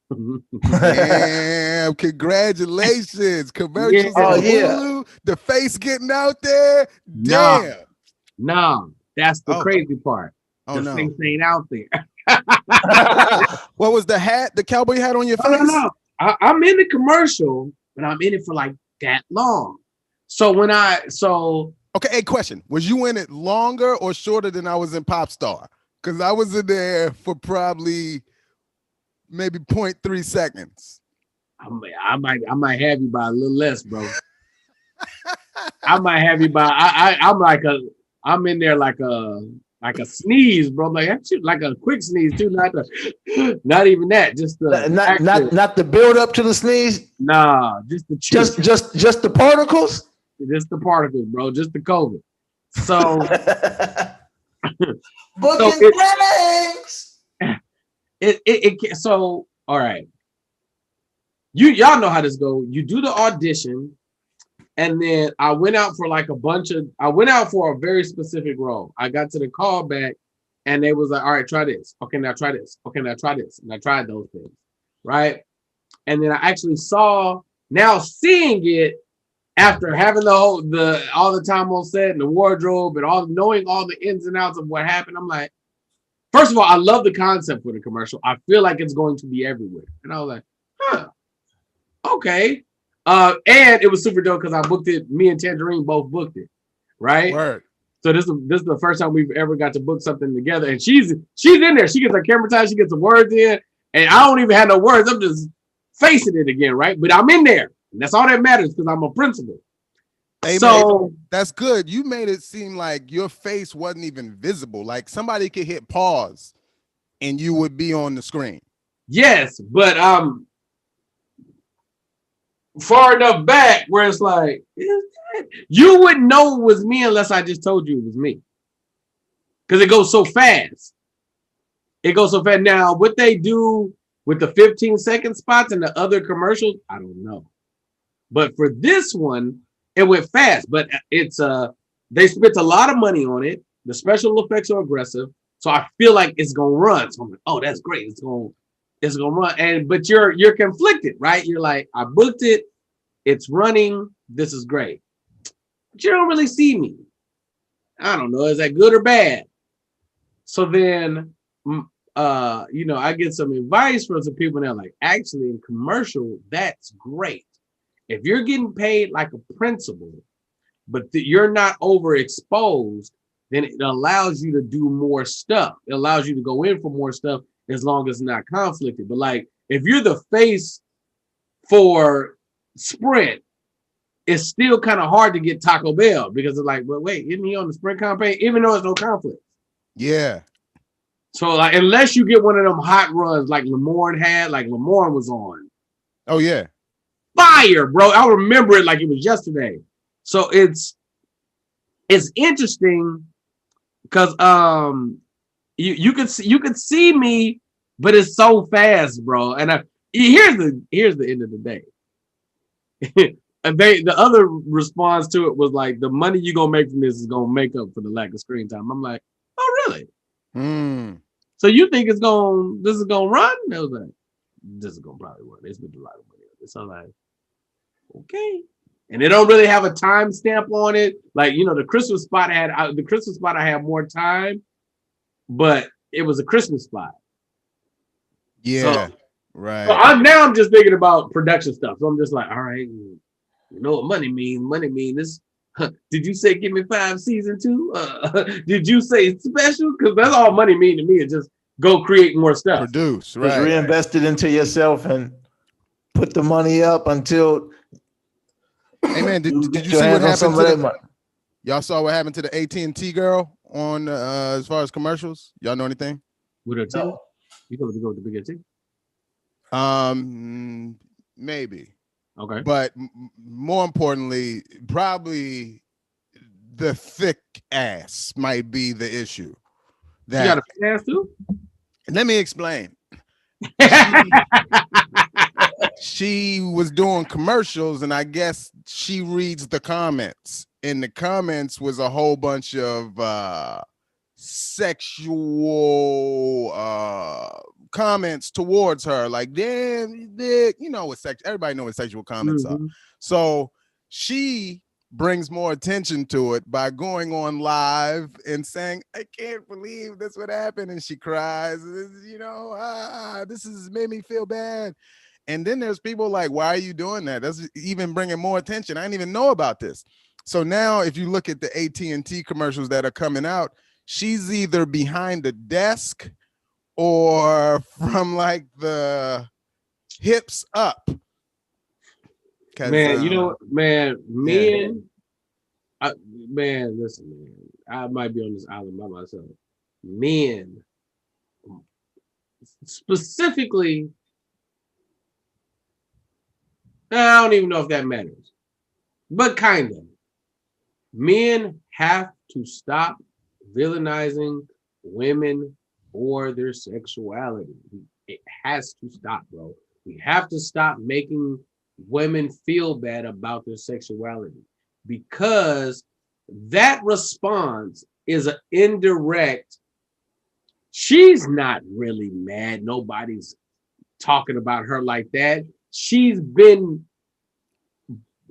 Damn, congratulations. Commercials on Hulu. The face getting out there. Damn. No, that's the crazy part. The face ain't out there. What was the hat, the cowboy hat on your face? No. I'm in the commercial, but I'm in it for like that long. So okay, hey, question. Was you in it longer or shorter than I was in Popstar? Because I was in there for probably maybe 0.3 seconds. I might have you by a little less, bro. I might have you by I'm in there like a sneeze, bro. Like actually like a quick sneeze too, not even that. Just the not the build up to the sneeze. Nah, just the just the particles. Just the particles, bro. Just the COVID. So booking things. So all right. Y'all know how this goes. You do the audition, and then I went out for a very specific role. I got to the callback, and they was like, all right, try this. Okay, now try this. Okay, now try this. And I tried those things. Right. And then I actually seeing it after having all the time on set and the wardrobe and knowing all the ins and outs of what happened. I'm like, first of all, I love the concept for the commercial. I feel like it's going to be everywhere. And I was like, huh, okay. And it was super dope because I booked it. Me and Tangerine both booked it, right? Word. So this is the first time we've ever got to book something together. And she's in there. She gets her camera time. She gets the words in, and I don't even have no words. I'm just facing it again, right? But I'm in there, and that's all that matters because I'm a principal. Hey, so man, that's good. You made it seem like your face wasn't even visible. Like somebody could hit pause, and you would be on the screen. Yes, but far enough back where it's like you wouldn't know it was me unless I just told you it was me, because it goes so fast. Now what they do with the 15-second spots and the other commercials, I don't know, but for this one it went fast. But it's they spent a lot of money on it. The special effects are aggressive, so I feel like it's gonna run. So I'm like, oh, that's great. It's gonna run. But you're conflicted, right? You're like, I booked it, it's running, this is great. But you don't really see me. I don't know, is that good or bad? So then I get some advice from some people, and they're like, actually in commercial, that's great. If you're getting paid like a principal, but you're not overexposed, then it allows you to do more stuff. It allows you to go in for more stuff as long as it's not conflicted. But like, if you're the face for Sprint, it's still kind of hard to get Taco Bell because it's like, well, wait, isn't he on the Sprint campaign? Even though there's no conflict. Yeah. So like, unless you get one of them hot runs like Lamorne had, like Lamorne was on. Oh yeah. Fire, bro. I remember it like it was yesterday. So it's interesting because you could see me, but it's so fast, bro. And here's the end of the day. And the other response to it was like, the money you're gonna make from this is gonna make up for the lack of screen time. I'm like, oh really? So you think this is gonna run? They was like, this is gonna probably run. They spent a lot of money on this. So I'm like, okay. And they don't really have a time stamp on it. Like, the Christmas spot I had more time, but it was a Christmas spot. Yeah. Right. So I'm just thinking about production stuff. So I'm just like, all right, you know what money means? Money means this. Did you say give me 5 season 2? Did you say special? Because that's all money mean to me. Is just go create more stuff. Produce, right? Just reinvest it into yourself and put the money up until. Hey man, did you see what happened to y'all saw what happened to the AT&T girl on as far as commercials? Y'all know anything? With her team? You going to go with the bigger team? Maybe. Okay. But more importantly, probably the thick ass might be the issue. She got That a fat ass too? let me explain. She was doing commercials, and I guess she reads the comments. In the comments was a whole bunch of sexual comments towards her, like damn, dick. You know what sex? Everybody know what sexual comments are. So she brings more attention to it by going on live and saying, "I can't believe this would happen," and she cries. You know, this has made me feel bad. And then there's people like, why are you doing that? That's even bringing more attention. I didn't even know about this. So now if you look at the AT&T commercials that are coming out, she's either behind the desk or from like the hips up. Man, you know what? Man, yeah. man, listen, man. I might be on this island by myself. Men, specifically, I don't even know if that matters, but kind of. Men have to stop villainizing women for their sexuality. It has to stop, bro. We have to stop making women feel bad about their sexuality, because that response is an indirect. She's not really mad. Nobody's talking about her like that. She's been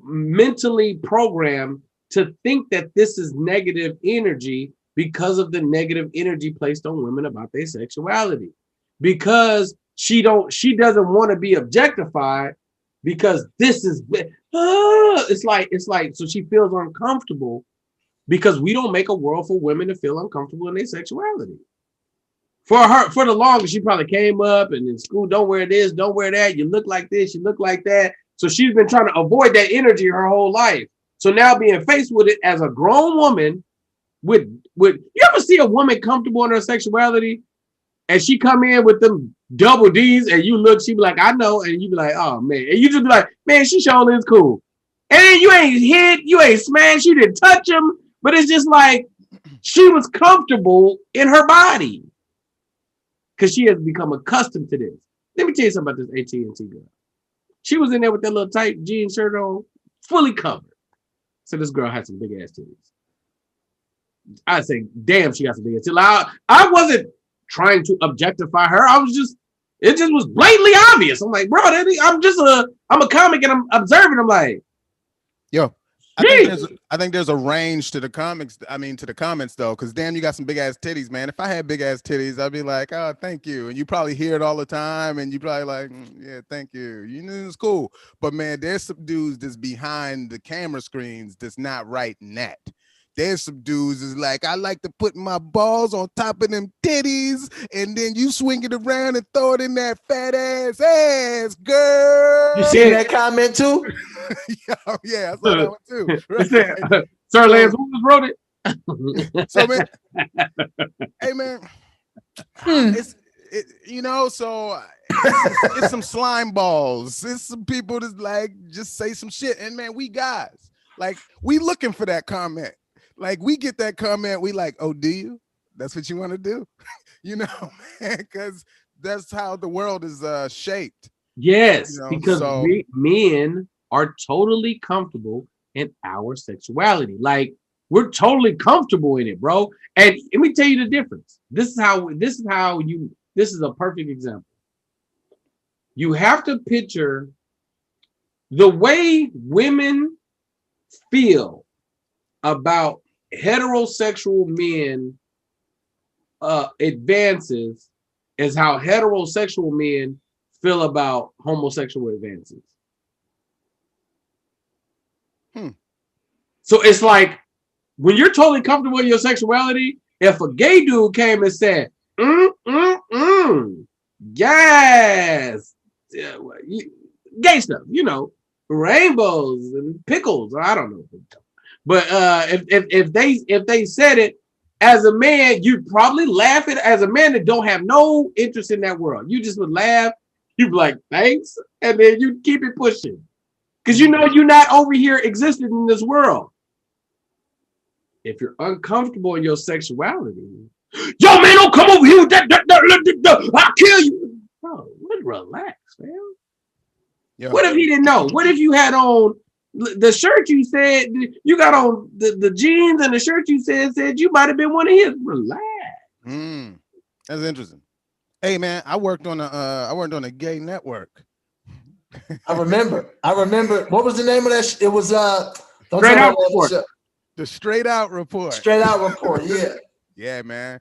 mentally programmed to think that this is negative energy because of the negative energy placed on women about their sexuality. Because she doesn't want to be objectified, because this is it's like so she feels uncomfortable because we don't make a world for women to feel uncomfortable in their sexuality. For her, for the longest, she probably came up and in school, don't wear this, don't wear that. You look like this, you look like that. So she's been trying to avoid that energy her whole life. So now being faced with it as a grown woman, with you ever see a woman comfortable in her sexuality, and she come in with them double D's, and you look, she be like, I know, and you be like, oh man, and you just be like, man, she surely is cool. And then you ain't hit, you ain't smashed, you didn't touch him, but it's just like she was comfortable in her body because she has become accustomed to this. Let me tell you something about this AT&T girl. She was in there with that little tight jean shirt on, fully covered. So this girl had some big ass titties. I say, damn, she got some big ass titties. I wasn't trying to objectify her. It just was blatantly obvious. I'm like, bro, I'm a comic and I'm observing. I'm like, yo, I think there's a range to the comics. I mean, to the comments though, because damn, you got some big ass titties, man. If I had big ass titties, I'd be like, oh, thank you. And you probably hear it all the time, and you probably like, yeah, thank you. You know, it's cool. But man, there's some dudes that's behind the camera screens that's not writing that. There's some dudes is like, I like to put my balls on top of them titties, and then you swing it around and throw it in that fat ass, girl. You seen that comment too? Yeah, I saw that one too. Right. Sir Lance Williams wrote it. So man, hey man, it's some slime balls. It's some people that like just say some shit, and man, we guys like we looking for that comment. Like we get that comment, we like, oh, do you? That's what you want to do, you know, man? Because that's how the world is shaped. Yes, you know? Because men are totally comfortable in our sexuality. Like we're totally comfortable in it, bro. And let me tell you the difference. This is a perfect example. You have to picture the way women feel about heterosexual men advances is how heterosexual men feel about homosexual advances. So it's like when you're totally comfortable in your sexuality, if a gay dude came and said, yes, gay stuff, you know, rainbows and pickles, I don't know. But if they said it as a man, you'd probably laugh at it. As a man that don't have no interest in that world, you just would laugh. You'd be like, thanks, and then you keep it pushing. Because you know you're not over here existing in this world. If you're uncomfortable in your sexuality, yo, man, don't come over here with that. I'll kill you. Bro, relax, man. Yo. What if he didn't know? What if you had on the shirt you said, you got on the jeans and the shirt you said you might have been one of his? Relax. That's interesting. Hey, man, I worked on a gay network. I remember. What was the name of that? It was Straight Out Report. The Straight Out Report. Straight Out Report. Yeah. Yeah, man.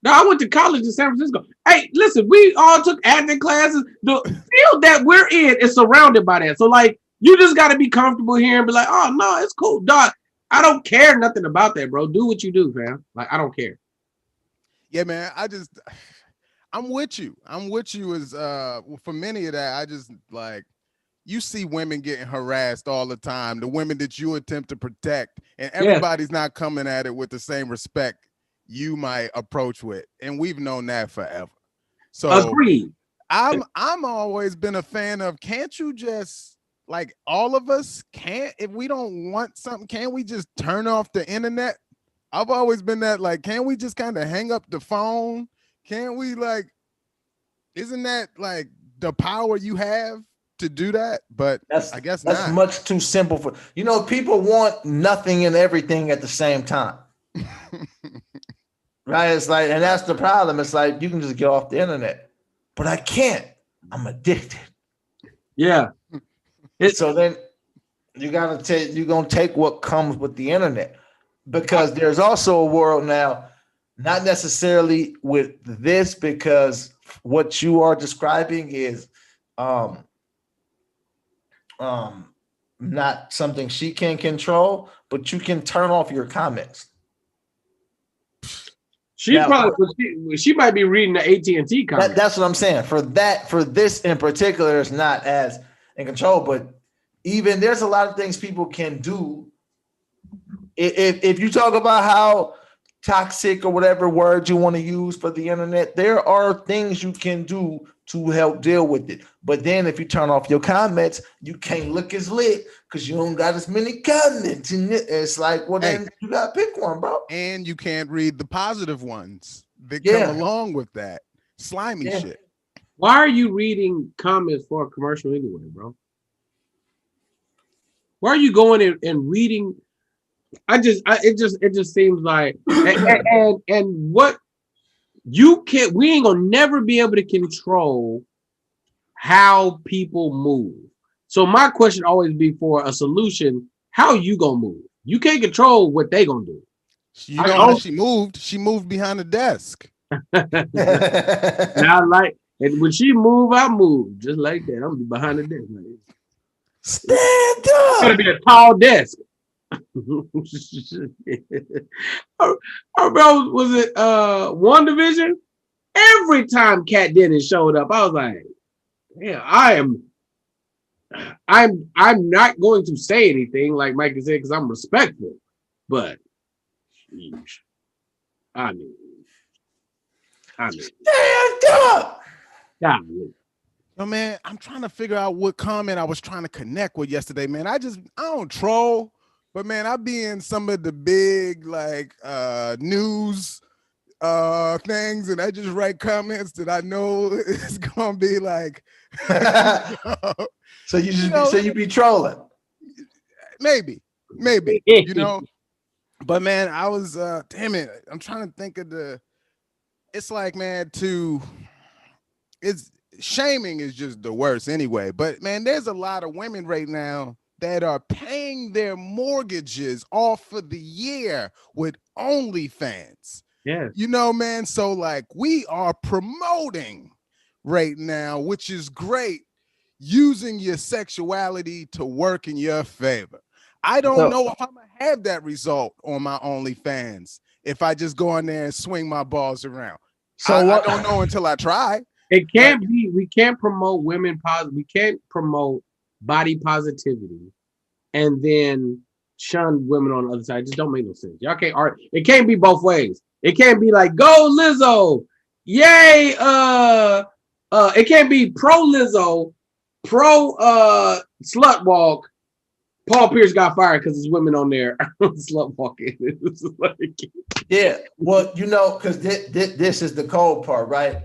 No, I went to college in San Francisco. Hey, listen, we all took acting classes. The field that we're in is surrounded by that. So, like, you just got to be comfortable here and be like, oh, no, it's cool, dog. I don't care nothing about that, bro. Do what you do, fam. Like, I don't care. Yeah, man. I'm with you. As for many of that, I just like, you see women getting harassed all the time, the women that you attempt to protect, and everybody's not coming at it with the same respect you might approach with. And we've known that forever. So agreed. I'm always been a fan of, can't you just, like, all of us can't, if we don't want something, can't we just turn off the internet? I've always been that, like, can't we just kind of hang up the phone? Can't we, like, isn't that like the power you have to do that? But I guess that's not. Much too simple for, people want nothing and everything at the same time. Right? It's like, and that's the problem. It's like, you can just get off the internet, but I can't. I'm addicted. Yeah. So then you're going to take what comes with the internet, because there's also a world now, not necessarily with this, because what you are describing is not something she can control, but you can turn off your comments. She might be reading the AT&T comments. That's what I'm saying. For this in particular, it's not as in control, but even there's a lot of things people can do. If you talk about how toxic or whatever word you want to use for the internet, there are things you can do to help deal with it. But then if you turn off your comments, you can't look as lit because you don't got as many comments. And it's like, well, then you got to pick one, bro. And you can't read the positive ones that come along with that slimy shit. Why are you reading comments for a commercial anyway, bro? Why are you going and reading? It just seems like, and what you can't, we ain't gonna never be able to control how people move. So my question always be, for a solution, how you gonna move? You can't control what they gonna do. You know how she moved? She moved behind the desk. Now, like, and when she move, I move just like that. I'm behind the desk. Like, stand up. It's gonna be a tall desk. Was it WandaVision? Every time Kat Dennis showed up, I was like, yeah, I'm not going to say anything, like Mikey said, because I'm respectful. But I mean, stand up. No, man, I'm trying to figure out what comment I was trying to connect with yesterday, man. I don't troll. But man, I be in some of the big like news things, and I just write comments that I know it's gonna be like. So you be trolling? Maybe, But man, I was damn it. I'm trying to think of it's like, man, it's shaming is just the worst anyway. But man, there's a lot of women right now that are paying their mortgages off for the year with OnlyFans. Yeah. Man, so like we are promoting right now, which is great, using your sexuality to work in your favor. I don't know if I'm gonna have that result on my OnlyFans if I just go in there and swing my balls around. So I don't know until I try. It can't be, we can't promote we can't promote body positivity and then shun women on the other side. It just don't make no sense. Y'all can't argue. It can't be both ways. It can't be like, go Lizzo, yay. It can't be pro Lizzo, pro slut walk, Paul Pierce got fired because there's women on there slut walking. It's like, Yeah, well, because this is the cold part, right?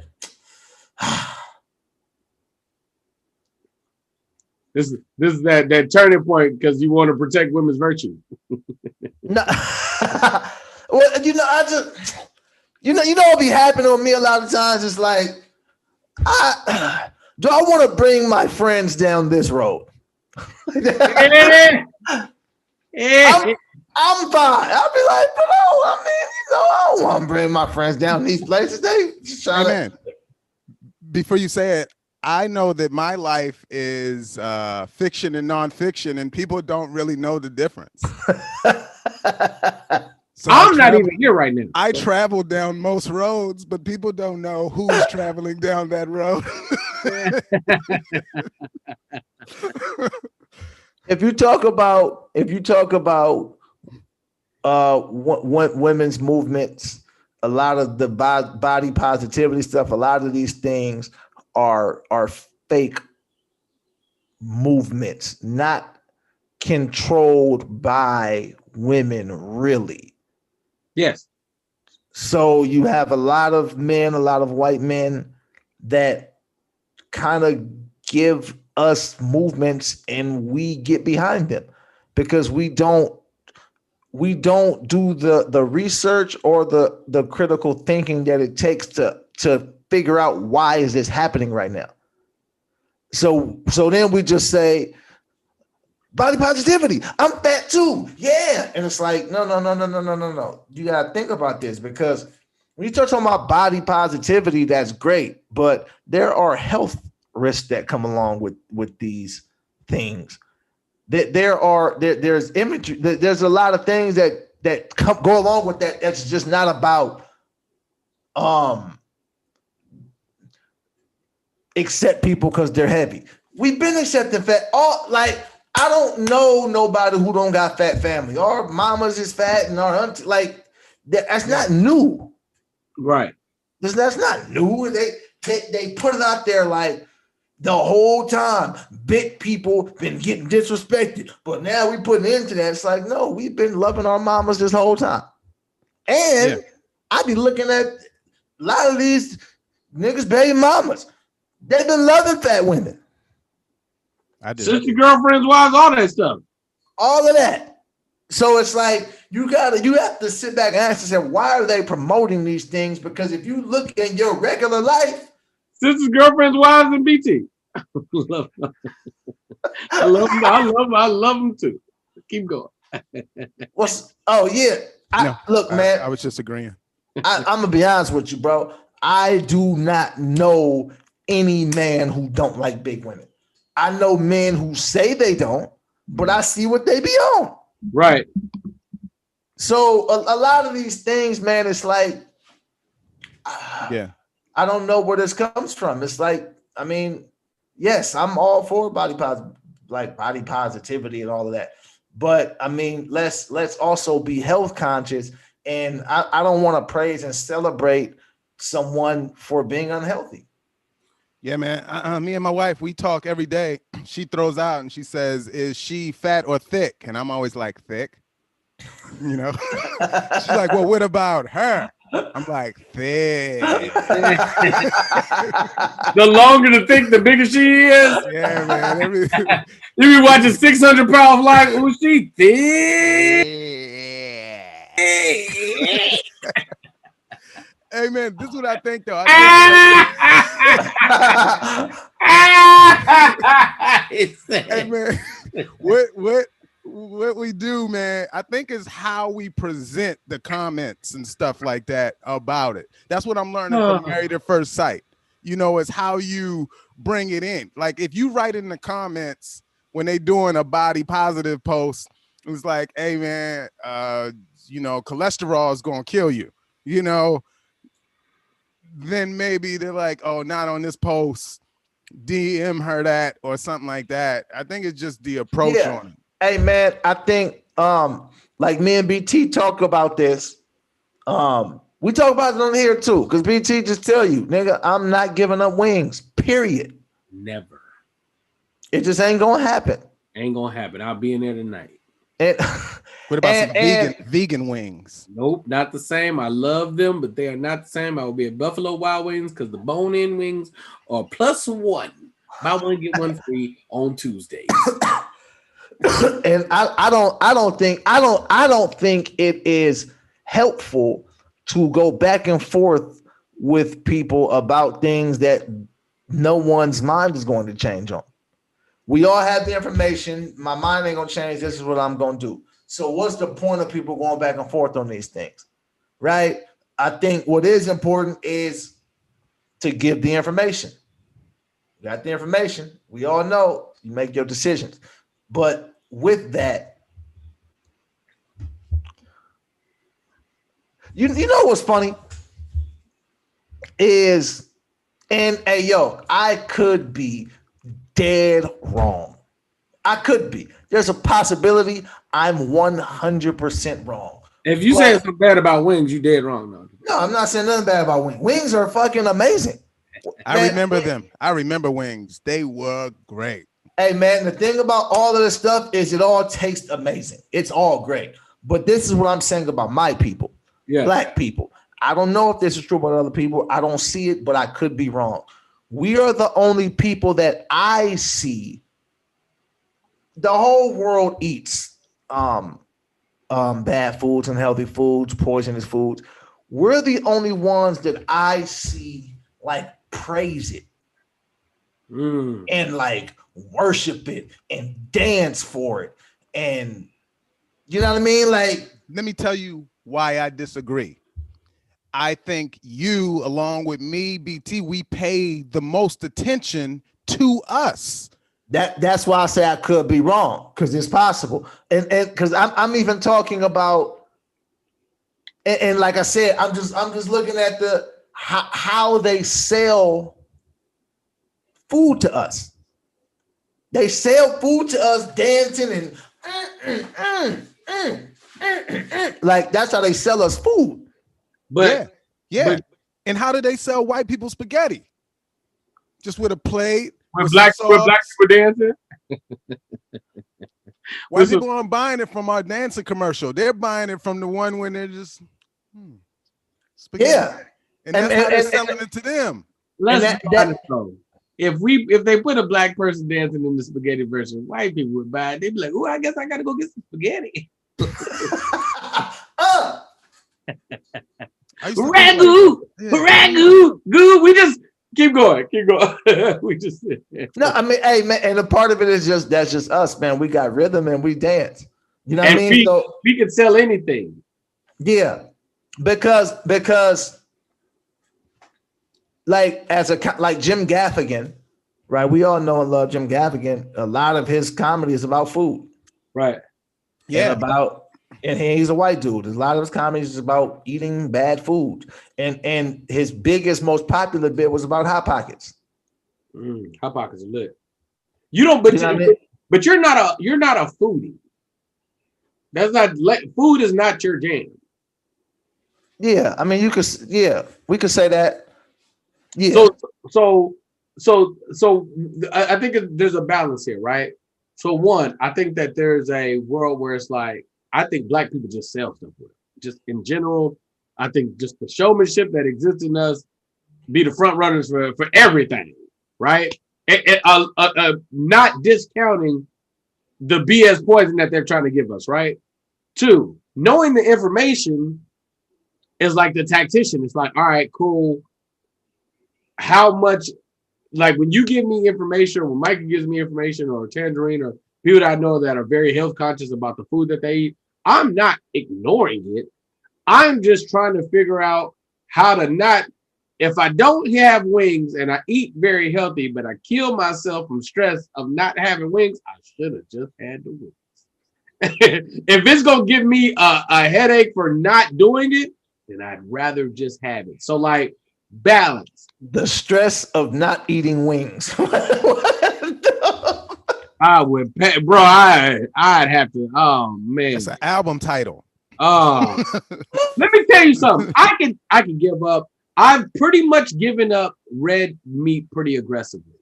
this is that turning point because you want to protect women's virtue. No, well, I just, what be happening with me a lot of times. It's like, do I want to bring my friends down this road? I'm fine. I'll be like, bro, I don't want to bring my friends down these places. They just trying to. Before you say it, I know that my life is fiction and nonfiction, and people don't really know the difference. So I'm not even here right now. I travel down most roads, but people don't know who's traveling down that road. If you talk about women's movements, a lot of the body positivity stuff, a lot of these things are fake movements, not controlled by women, really. Yes. So you have a lot of men, a lot of white men that kind of give us movements and we get behind them because we don't do the research or the critical thinking that it takes to figure out why is this happening right now. So then we just say body positivity. I'm fat too. Yeah. And it's like, no. You gotta think about this because when you start talking about body positivity, that's great, but there are health risks that come along with these things. There's imagery. There's a lot of things that go along with that. That's just not about accept people because they're heavy. We've been accepting fat. I don't know nobody who don't got fat family. Our mamas is fat and our auntie, that's not new. Right. That's not new. They put it out there like the whole time. Big people been getting disrespected, but now we putting into that. It's like, no, we've been loving our mamas this whole time. And I be looking at a lot of these niggas baby mamas. They've been loving fat women. I did. Sister, girlfriends, wives, all that stuff. All of that. So it's like you have to sit back and ask yourself, why are they promoting these things? Because if you look in your regular life, sisters, girlfriends, wives, and BT. I love them. I love them too. Keep going. Look, man. I was just agreeing. I'm gonna be honest with you, bro. I do not know any man who don't like big women. I know men who say they don't, but I see what they be on. Right. So a lot of these things, man, it's like, I don't know where this comes from. It's like, I mean, yes, I'm all for body positivity and all of that. But I mean, let's also be health conscious. And I don't want to praise and celebrate someone for being unhealthy. Yeah, man. Me and my wife, we talk every day. She throws out and she says, "Is she fat or thick?" And I'm always like, "Thick." She's like, "Well, what about her?" I'm like, "Thick." The longer the thick, the bigger she is. Yeah, man. You be watching 600 pounds like, oh, she thick. Hey, man, this is what I think, though. Hey, man, what we do, man, I think is how we present the comments and stuff like that about it. That's what I'm learning from Married at First Sight. It's how you bring it in. Like, if you write in the comments when they doing a body positive post, it was like, hey, man, cholesterol is going to kill you, then maybe they're like, oh, not on this post, DM her that or something like that. I think it's just the approach on it. Hey, man, I think like me and BT talk about this. We talk about it on here too, because BT just tell you, nigga, I'm not giving up wings, period. Never. It just ain't gonna happen. Ain't gonna happen. I'll be in there tonight. And, What about some vegan wings? Nope, not the same. I love them, but they are not the same. I will be at Buffalo Wild Wings because the bone-in wings are +1. Buy one get one free on Tuesdays. and I don't think it is helpful to go back and forth with people about things that no one's mind is going to change on. We all have the information. My mind ain't gonna change. This is what I'm gonna do. So what's the point of people going back and forth on these things, right? I think what is important is to give the information. You got the information. We all know you make your decisions. But with that, you know what's funny is, and hey, yo, I could be dead wrong. I could be. There's a possibility I'm 100% wrong. If you say something bad about wings, you dead wrong, though. No, I'm not saying nothing bad about wings. Wings are fucking amazing. I remember them. I remember wings. They were great. Hey, man, the thing about all of this stuff is it all tastes amazing. It's all great. But this is what I'm saying about my people, Black people. I don't know if this is true about other people. I don't see it, but I could be wrong. We are the only people that I see. The whole world eats bad foods, unhealthy foods, poisonous foods. We're the only ones that I see like praise it and like worship it and dance for it. And you know what I mean? Like, let me tell you why I disagree. I think you, along with me, BT, we pay the most attention to us. That's why I say I could be wrong, because it's possible. And because I'm even talking about, and like I said, I'm just looking at the how they sell food to us. They sell food to us dancing and like that's how they sell us food. But yeah. And how do they sell white people spaghetti? Just with a plate. With black people dancing. White people aren't buying it from our dancing commercial. They're buying it from the one when they're just spaghetti. Yeah. And that's how they're selling it to them. Let's be honest though. If they put a black person dancing in the spaghetti version, white people would buy it. They'd be like, "Oh, I guess I gotta go get some spaghetti." Ragu, goo. We just keep going. We just no. I mean, hey man, and a part of it is that's just us, man. We got rhythm and we dance. You know what I mean? We can sell anything. Yeah, because like like Jim Gaffigan, right? We all know and love Jim Gaffigan. A lot of his comedy is about food, right? Yeah, and he's a white dude. A lot of his comedy is about eating bad food, and his biggest, most popular bit was about Hot Pockets. Hot Pockets are lit. You don't, but you're not a foodie. That's not food is not your jam. Yeah, I mean, we could say that. Yeah. So I think there's a balance here, right? So one, I think that there's a world where it's like, I think black people just sell stuff with it. Just in general, I think just the showmanship that exists in us be the front runners for everything, right? Not discounting the BS poison that they're trying to give us, right? Two, knowing the information is like the tactician. It's like, all right, cool. How much, like when you give me information, or when Micah gives me information, or Tangerine, or people that I know that are very health conscious about the food that they eat, I'm not ignoring it. I'm just trying to figure out how to not, if I don't have wings and I eat very healthy, but I kill myself from stress of not having wings, I should have just had the wings. If it's going to give me a headache for not doing it, then I'd rather just have it. So like balance. The stress of not eating wings. I would, bro. I'd have to. Oh man, it's an album title. Oh, let me tell you something. I can give up. I've pretty much given up red meat pretty aggressively.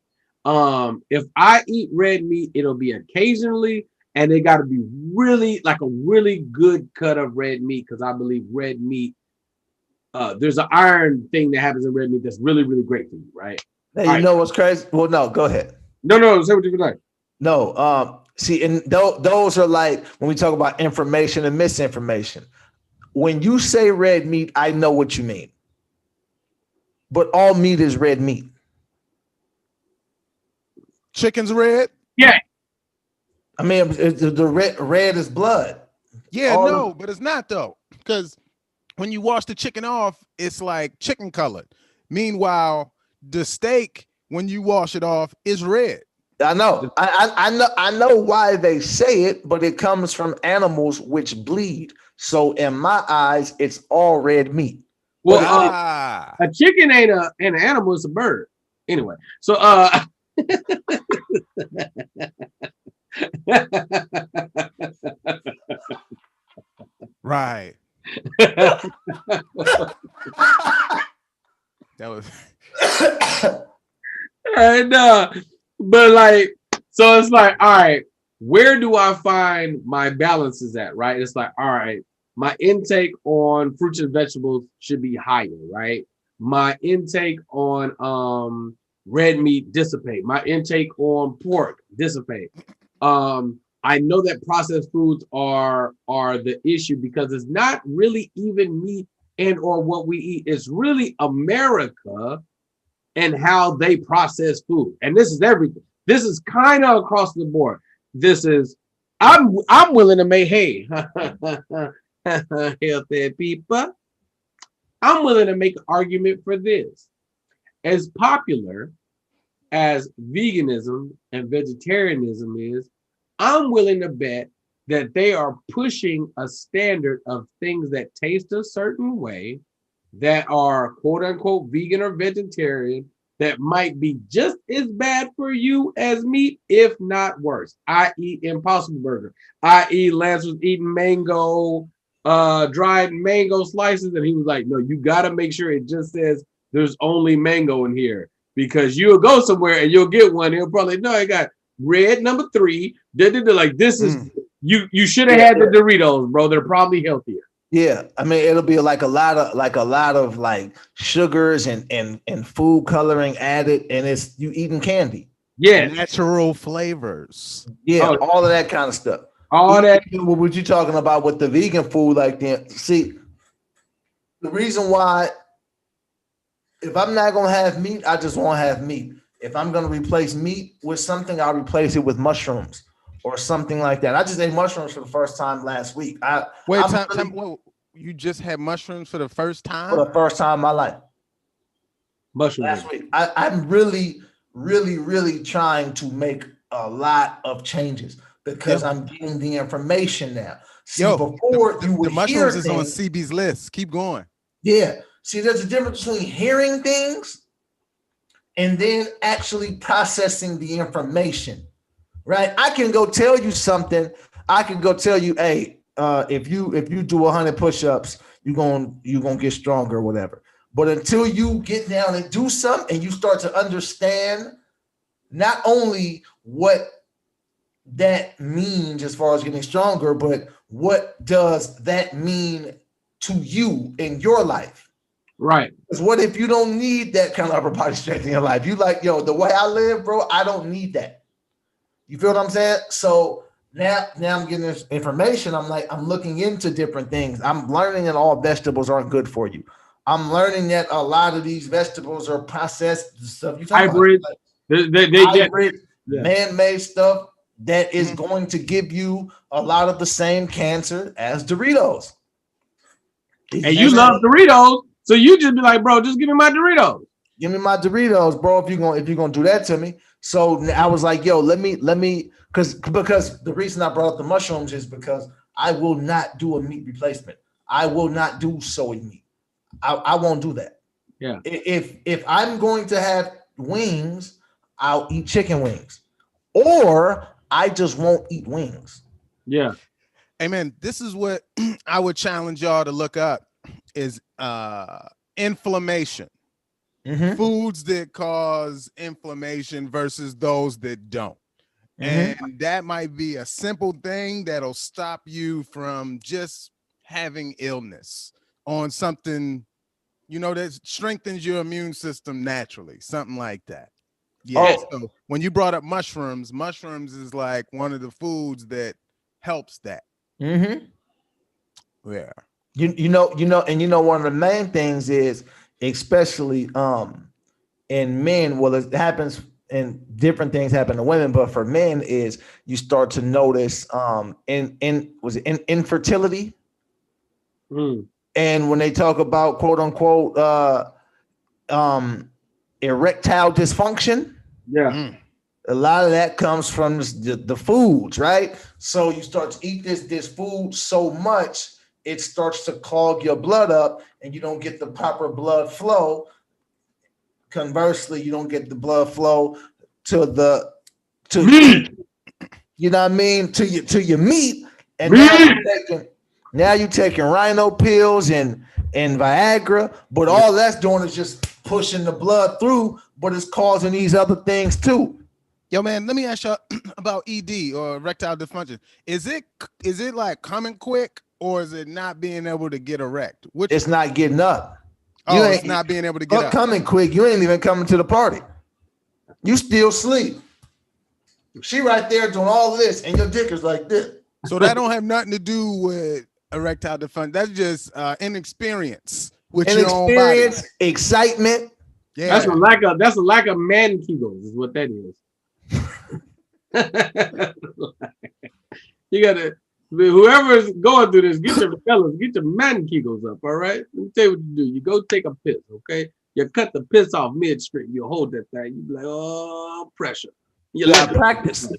If I eat red meat, it'll be occasionally, and it got to be really like a really good cut of red meat because I believe red meat. There's an iron thing that happens in red meat that's really, really great for you, right? Now, you know what's crazy? Well, no, go ahead. No, say what you like. No, see, and those are like when we talk about information and misinformation. When you say red meat, I know what you mean. But all meat is red meat. Chicken's red? Yeah. I mean, the red is blood. Yeah, no, but it's not though. Because when you wash the chicken off, it's like chicken colored. Meanwhile, the steak, when you wash it off, is red. I know. I know why they say it, but it comes from animals which bleed. So in my eyes, it's all red meat. Well, a chicken ain't an animal, it's a bird. Anyway, so right. That was and but like, so it's like, all right, where do I find my balances at? Right? It's like, all right, my intake on fruits and vegetables should be higher, right? My intake on red meat dissipate. My intake on pork dissipate. I know that processed foods are the issue because it's not really even meat and or what we eat. It's really America and how they process food. And this is everything. This is kind of across the board. This is I'm willing to make healthy people. I'm willing to make an argument for this. As popular as veganism and vegetarianism is, I'm willing to bet that they are pushing a standard of things that taste a certain way that are quote unquote vegan or vegetarian that might be just as bad for you as meat, if not worse. I eat Impossible Burger. Lance was eating mango, dried mango slices, and he was like, no, you got to make sure it just says there's only mango in here because you'll go somewhere and you'll get one. He'll probably, no, I got red number 3. Like this is, you should have had the Doritos, bro. They're probably healthier. Yeah, I mean it'll be like a lot of like sugars and food coloring added, and it's you eating candy. Yeah, natural flavors. Yeah, all of that kind of stuff. All that. What were you talking about with the vegan food? Like, see, the reason why, if I'm not gonna have meat, I just won't have meat. If I'm gonna replace meat with something, I'll replace it with mushrooms or something like that. I just ate mushrooms for the first time last week. Wait, you just had mushrooms for the first time? For the first time in my life. Mushrooms. Last week. I'm really, really, really trying to make a lot of changes because I'm getting the information now. See, before you would the mushrooms hear is on CB's list. Keep going. Yeah. See, there's a difference between hearing things and then actually processing the information. Right? I can go tell you something. I can go tell you, hey, if you do 100 push-ups, you're gonna get stronger or whatever. But until you get down and do something and you start to understand not only what that means as far as getting stronger, but what does that mean to you in your life? Right. Because what if you don't need that kind of upper body strength in your life? You like, yo, the way I live, bro, I don't need that. You feel what I'm saying? So now I'm getting this information. I'm looking into different things. I'm learning that all vegetables aren't good for you. I'm learning that a lot of these vegetables are processed stuff. You talking hybrid, about hybrid, man-made stuff that is going to give you a lot of the same cancer as Doritos. And you love Doritos, so you just be like, bro, just give me my Doritos. Give me my Doritos, bro. If you're gonna do that to me. So I was like, yo, let me, because the reason I brought up the mushrooms is because I will not do a meat replacement. I will not do soy meat. I won't do that. Yeah. If I'm going to have wings, I'll eat chicken wings, or I just won't eat wings. Yeah. Hey man, this is what I would challenge y'all to look up is inflammation. foods that cause inflammation versus those that don't. And that might be a simple thing that'll stop you from just having illness on something, that strengthens your immune system naturally, something like that. Yeah. So when you brought up mushrooms is like one of the foods that helps that. Yeah. One of the main things is, especially in men, well, it happens and different things happen to women, but for men is you start to notice infertility. And when they talk about quote unquote erectile dysfunction, a lot of that comes from the foods, right? So you start to eat this food so much, it starts to clog your blood up and you don't get the proper blood flow. Conversely, you don't get the blood flow to you know what I mean, to your meat. And now you're taking rhino pills and Viagra, but all that's doing is just pushing the blood through, but it's causing these other things too. Yo, man, let me ask you about ED or erectile dysfunction. Is it like coming quick, or is it not being able to get erect? It's not getting up. It's not being able to get up. Coming quick. You ain't even coming to the party. You still sleep. She right there doing all of this, and your dick is like this. So that don't have nothing to do with erectile dysfunction. That's just inexperience with your own body. Excitement. Yeah, that's a lack of man kegels, is what that is. You gotta, whoever's going through this, get your man kegels up. All right, let me tell you what you do. You go take a piss, okay? You cut the piss off midstream. You hold that thing. You be like, oh, pressure. You let practice.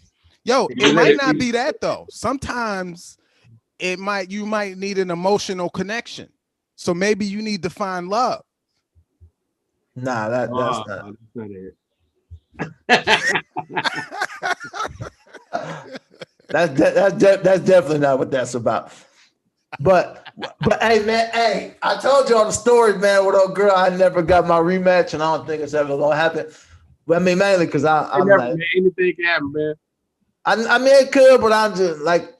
Yo, it might not be that though. Sometimes you might need an emotional connection. So maybe you need to find love. Nah, that's not it. That's definitely not what that's about. But hey man, I told y'all the story, man, with old girl. I never got my rematch, and I don't think it's ever gonna happen. But I mean, mainly because I'm like, anything can happen, man. I mean, it could, but I'm just like,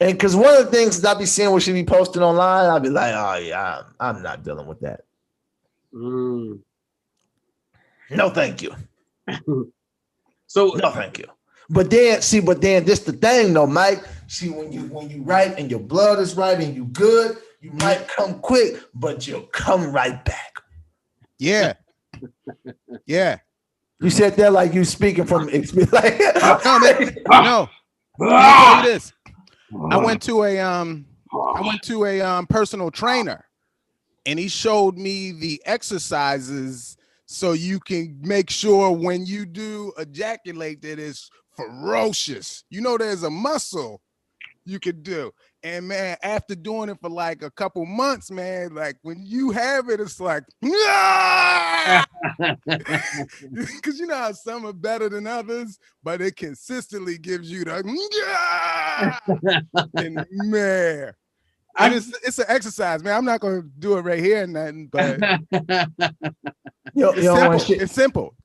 and because one of the things that I be seeing what she be posting online, I'll be like, oh yeah, I'm not dealing with that. No, thank you. No, thank you. But then this the thing though, Mike. See, when you right and your blood is right and you good, you might come quick, but you'll come right back. Yeah. Yeah. You said that like you speaking from experience. Like, no. Let me tell you this. I went to a personal trainer, and he showed me the exercises so you can make sure when you do ejaculate that it's ferocious. There's a muscle you could do. And man, after doing it for like a couple months, man, like when you have it, it's like, because you know how some are better than others, but it consistently gives you the, and man, and it's an exercise, man. I'm not going to do it right here and nothing, but it's simple.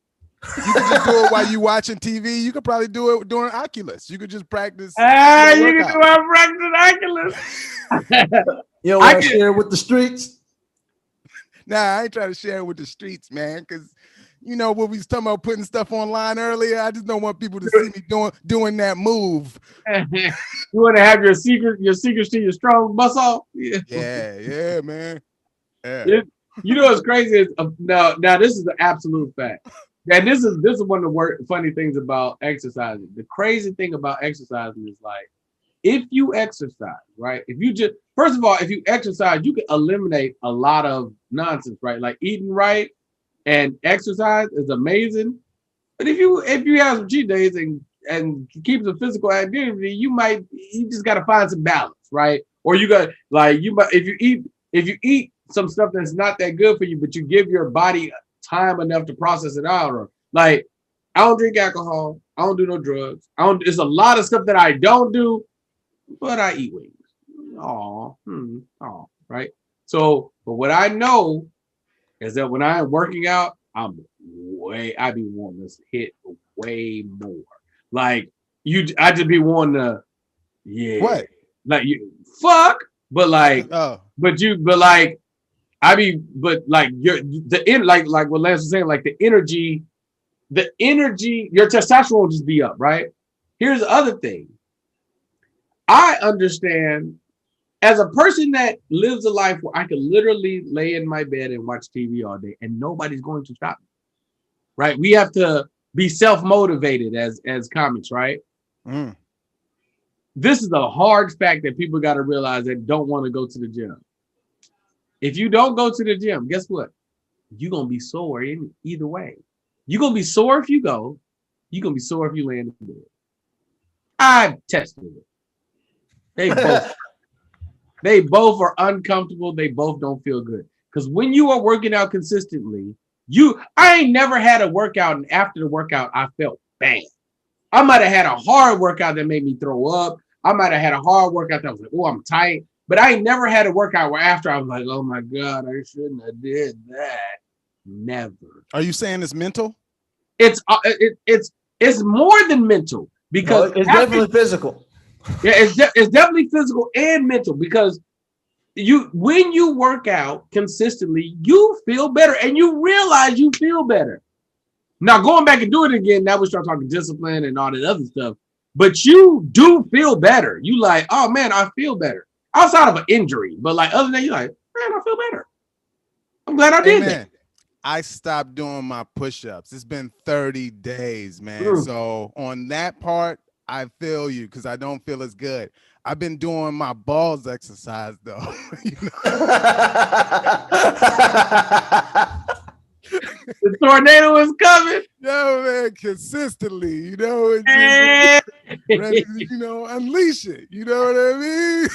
You can just do it while you watching TV. You could probably do it during Oculus. You could just practice. You can do it practicing Oculus. You don't want to share it with the streets? Nah, I ain't trying to share it with the streets, man. Because what we was talking about putting stuff online earlier. I just don't want people to see me doing that move. You want to have your secrets to your strong muscle? Yeah, man. Yeah. You know what's crazy is now this is the absolute fact. And this is one of the funny things about exercising. The crazy thing about exercising is like, if you exercise, right? If you exercise, you can eliminate a lot of nonsense, right? Like eating right and exercise is amazing. But if you have some cheat days and keep some physical activity, you just got to find some balance, right? Or you got if you eat some stuff that's not that good for you, but you give your body time enough to process it out. Or like, I don't drink alcohol. I don't do no drugs. It's a lot of stuff that I don't do, but I eat wings. Right? So, but what I know is that when I am working out, I be wanting to hit way more. Like I just be wanting to, yeah. What? Like you fuck, but like, Oh, but like, but like like what Lance was saying, like the energy, your testosterone will just be up, right? Here's the other thing. I understand as a person that lives a life where I could literally lay in my bed and watch TV all day and nobody's going to stop me, right? We have to be self-motivated as comics, right? mm. This is a hard fact that people got to realize that don't want to go to the gym. If you don't go to the gym, guess what? You're going to be sore either way. You're going to be sore if you go. You're going to be sore if you land in the bed. I've tested it. They both are uncomfortable. They both don't feel good. Because when you are working out consistently, I ain't never had a workout and after the workout, I felt bad. I might have had a hard workout that made me throw up. I might have had a hard workout that was like, oh, I'm tight. But I ain't never had a workout where after I was like, oh my God, I shouldn't have did that. Never. Are you saying it's mental? It's more than mental because it's definitely physical. Yeah, it's definitely physical and mental because when you work out consistently, you feel better and you realize you feel better. Now going back and doing it again, now we start talking discipline and all that other stuff. But you do feel better. You like, oh man, I feel better. Outside of an injury, but like other than that, you're like, man, I feel better. I'm glad I did that. I stopped doing my push-ups. It's been 30 days, man. So on that part, I feel you because I don't feel as good. I've been doing my balls exercise though. The tornado is coming. No, man, consistently, just, ready to, unleash it. You know what I mean?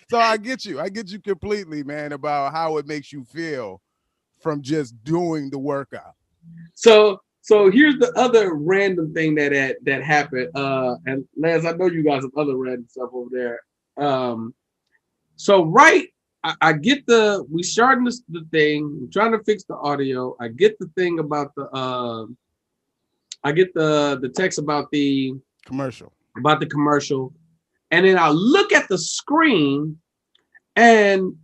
So I get you completely, man, about how it makes you feel from just doing the workout. So here's the other random thing that happened. And Lance, I know you got some other random stuff over there. I get we starting the thing. I'm trying to fix the audio. I get the thing about I get the text about the commercial. And then I look at the screen and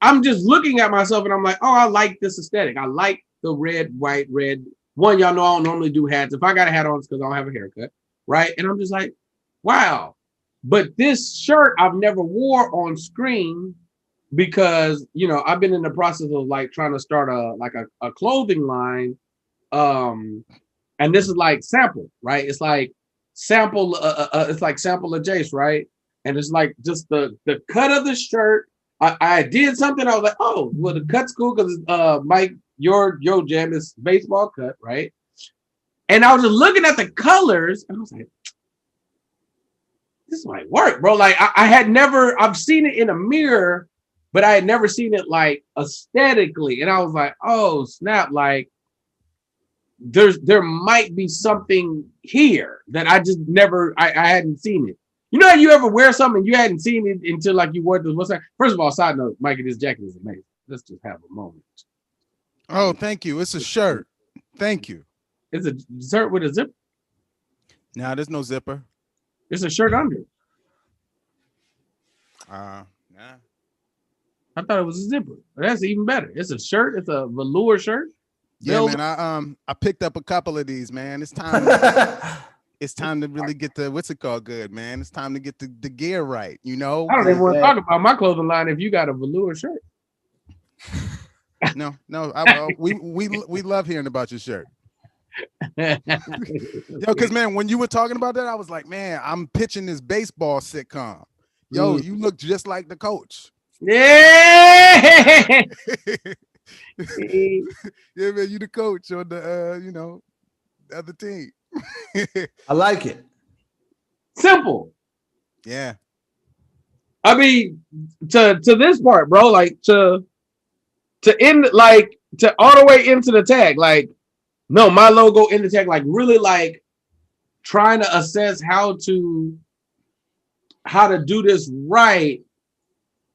I'm just looking at myself and I'm like, oh, I like this aesthetic. I like the red, white, red. One, y'all know I don't normally do hats. If I got a hat on, it's because I don't have a haircut, right? And I'm just like, wow. But this shirt I've never wore on screen because, I've been in the process of like trying to start a clothing line. And this is like sample, right? It's like sample, it's like sample adjacent, right? And it's like just the cut of the shirt. I did something. I was like, oh, well, the cut's cool because Mike, your jam is baseball cut, right? And I was just looking at the colors and I was like, this might work, bro. Like I've seen it in a mirror, but I had never seen it like aesthetically. And I was like, oh snap, like there might be something here that I just never, I hadn't seen it. You know how you ever wear something and you hadn't seen it until like you wore this? First of all, side note, Mikey, this jacket is amazing. Let's just have a moment. Oh, thank you. It's a shirt. Thank you. It's a shirt with a zipper. Nah, there's no zipper. It's a shirt under. Nah. I thought it was a zipper. That's even better. It's a shirt. It's a velour shirt. Yeah, man. I picked up a couple of these, man. It's time. It's time to really get the what's it called good, man. It's time to get the gear right. I don't even want to talk about my clothing line if you got a velour shirt. No. We love hearing about your shirt. Yo, because man, when you were talking about that, I was like, man, I'm pitching this baseball sitcom. Yo, you look just like the coach. Yeah. Yeah, man, you the coach on the the other team. I like it. Simple. Yeah. I mean, to this part, bro, like to end like to all the way into the tag, like no, my logo in the tag, like really like trying to assess how to do this right.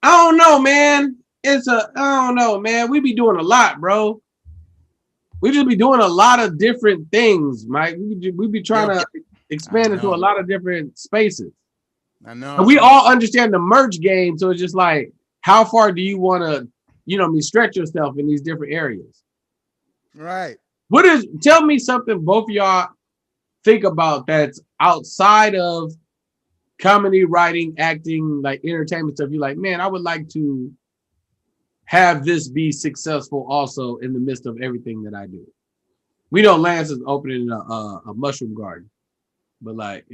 I don't know, man. I don't know, man. We be doing a lot, bro. We just be doing a lot of different things, Mike. We be trying to expand into a lot of different spaces. I know. And we all understand the merch game, so it's just like, how far do you want to, stretch yourself in these different areas? Right. Tell me something both of y'all think about that's outside of comedy, writing, acting, like entertainment stuff. You're like, man, I would like to have this be successful also in the midst of everything that I do. We know Lance is opening a mushroom garden, but like,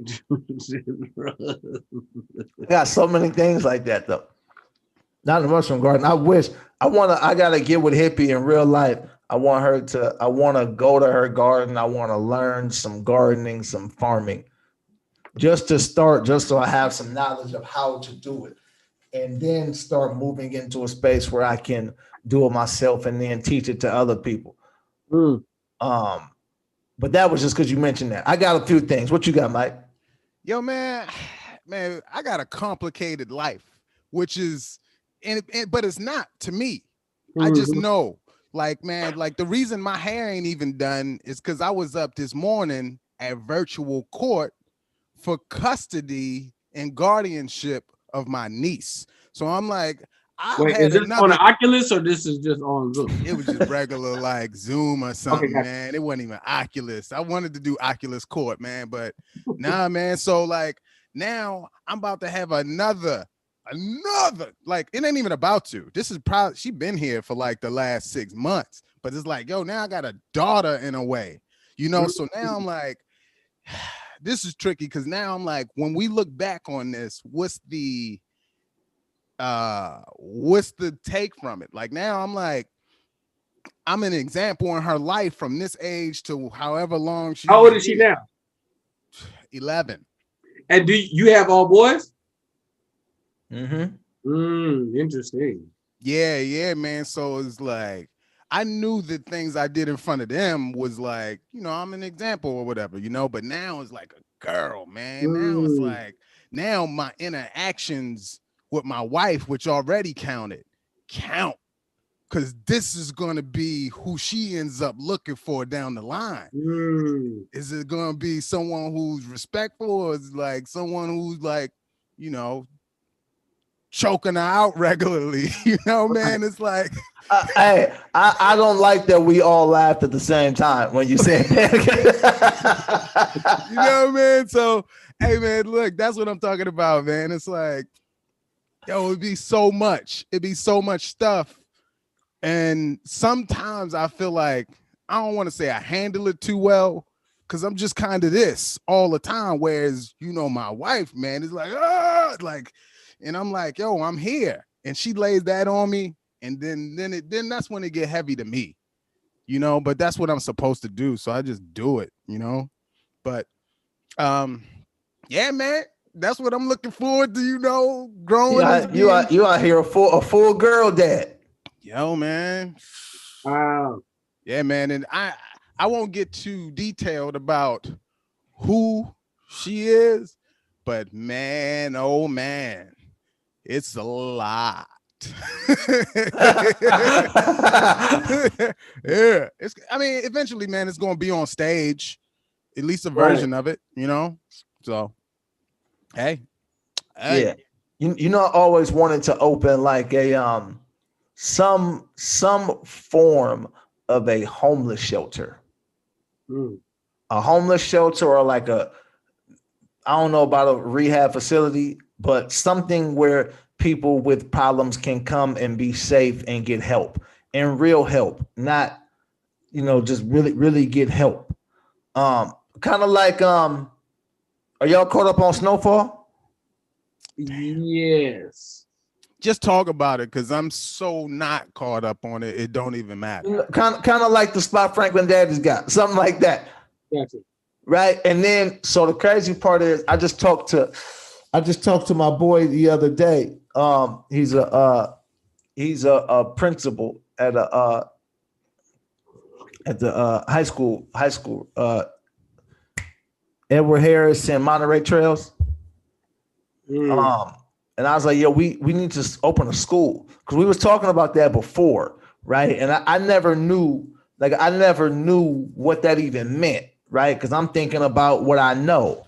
I got so many things like that though. Not in the mushroom garden. I gotta get with Hippie in real life. I want to go to her garden. I want to learn some gardening, some farming, just to start, just so I have some knowledge of how to do it. And then start moving into a space where I can do it myself and then teach it to other people. Mm. But that was just because you mentioned that. I got a few things. What you got, Mike? Yo, man, I got a complicated life, which is, but it's not to me. I just know, like, man, like the reason my hair ain't even done is because I was up this morning at virtual court for custody and guardianship of my niece. So I'm like, wait, is this on the Oculus or this is just on Zoom? It was just regular like Zoom or something, man. It wasn't even Oculus. I wanted to do Oculus Court, man, but nah, man. So like now I'm about to have another, like it ain't even about to. This is probably, she been here for like the last 6 months, but it's like, yo, now I got a daughter in a way, so now I'm like, this is tricky because now I'm like, when we look back on this, what's the take from it? Like now I'm like, I'm an example in her life from this age to however long she. How old is she now? 11. And do you have all boys? Interesting. Yeah, man. So it's like, I knew the things I did in front of them was like, I'm an example or whatever, but now it's like a girl, man. Now it's like, now my interactions with my wife, which already count, because this is going to be who she ends up looking for down the line. Is it going to be someone who's respectful, or is it like someone who's like, choking her out regularly? Man, it's like, hey, I don't like that we all laughed at the same time when you said that. Man. So, hey, man, look, that's what I'm talking about, man. It's like, yo, it'd be so much stuff. And sometimes I feel like, I don't want to say I handle it too well, because I'm just kind of this all the time. Whereas, my wife, man, is like, and I'm like, yo, I'm here. And she lays that on me. And then that's when it get heavy to me, but that's what I'm supposed to do. So I just do it, but, yeah, man, that's what I'm looking forward to, growing. You are here a full girl dad. Yo, man. Wow. Yeah, man. And I won't get too detailed about who she is, but man, oh man, it's a lot. Yeah. Eventually, man, it's going to be on stage, at least a version of it, So, hey. Yeah. I always wanted to open like a some form of a homeless shelter. A homeless shelter, or like I don't know about a rehab facility, but something where people with problems can come and be safe and get help, and real help, not just really get help. Kind of like are y'all caught up on Snowfall? Yes. Just talk about it, because I'm so not caught up on it. It don't even matter. Kind of like the spot Franklin Daddy's got, something like that. Gotcha. Right. And then, so the crazy part is, I just talked to my boy the other day. He's a principal at the high school, Edward Harris and Monterey Trails. And I was like, yo, we need to open a school, because we was talking about that before, right? And I never knew Like I never knew what that even meant, right? Because I'm thinking about what I know.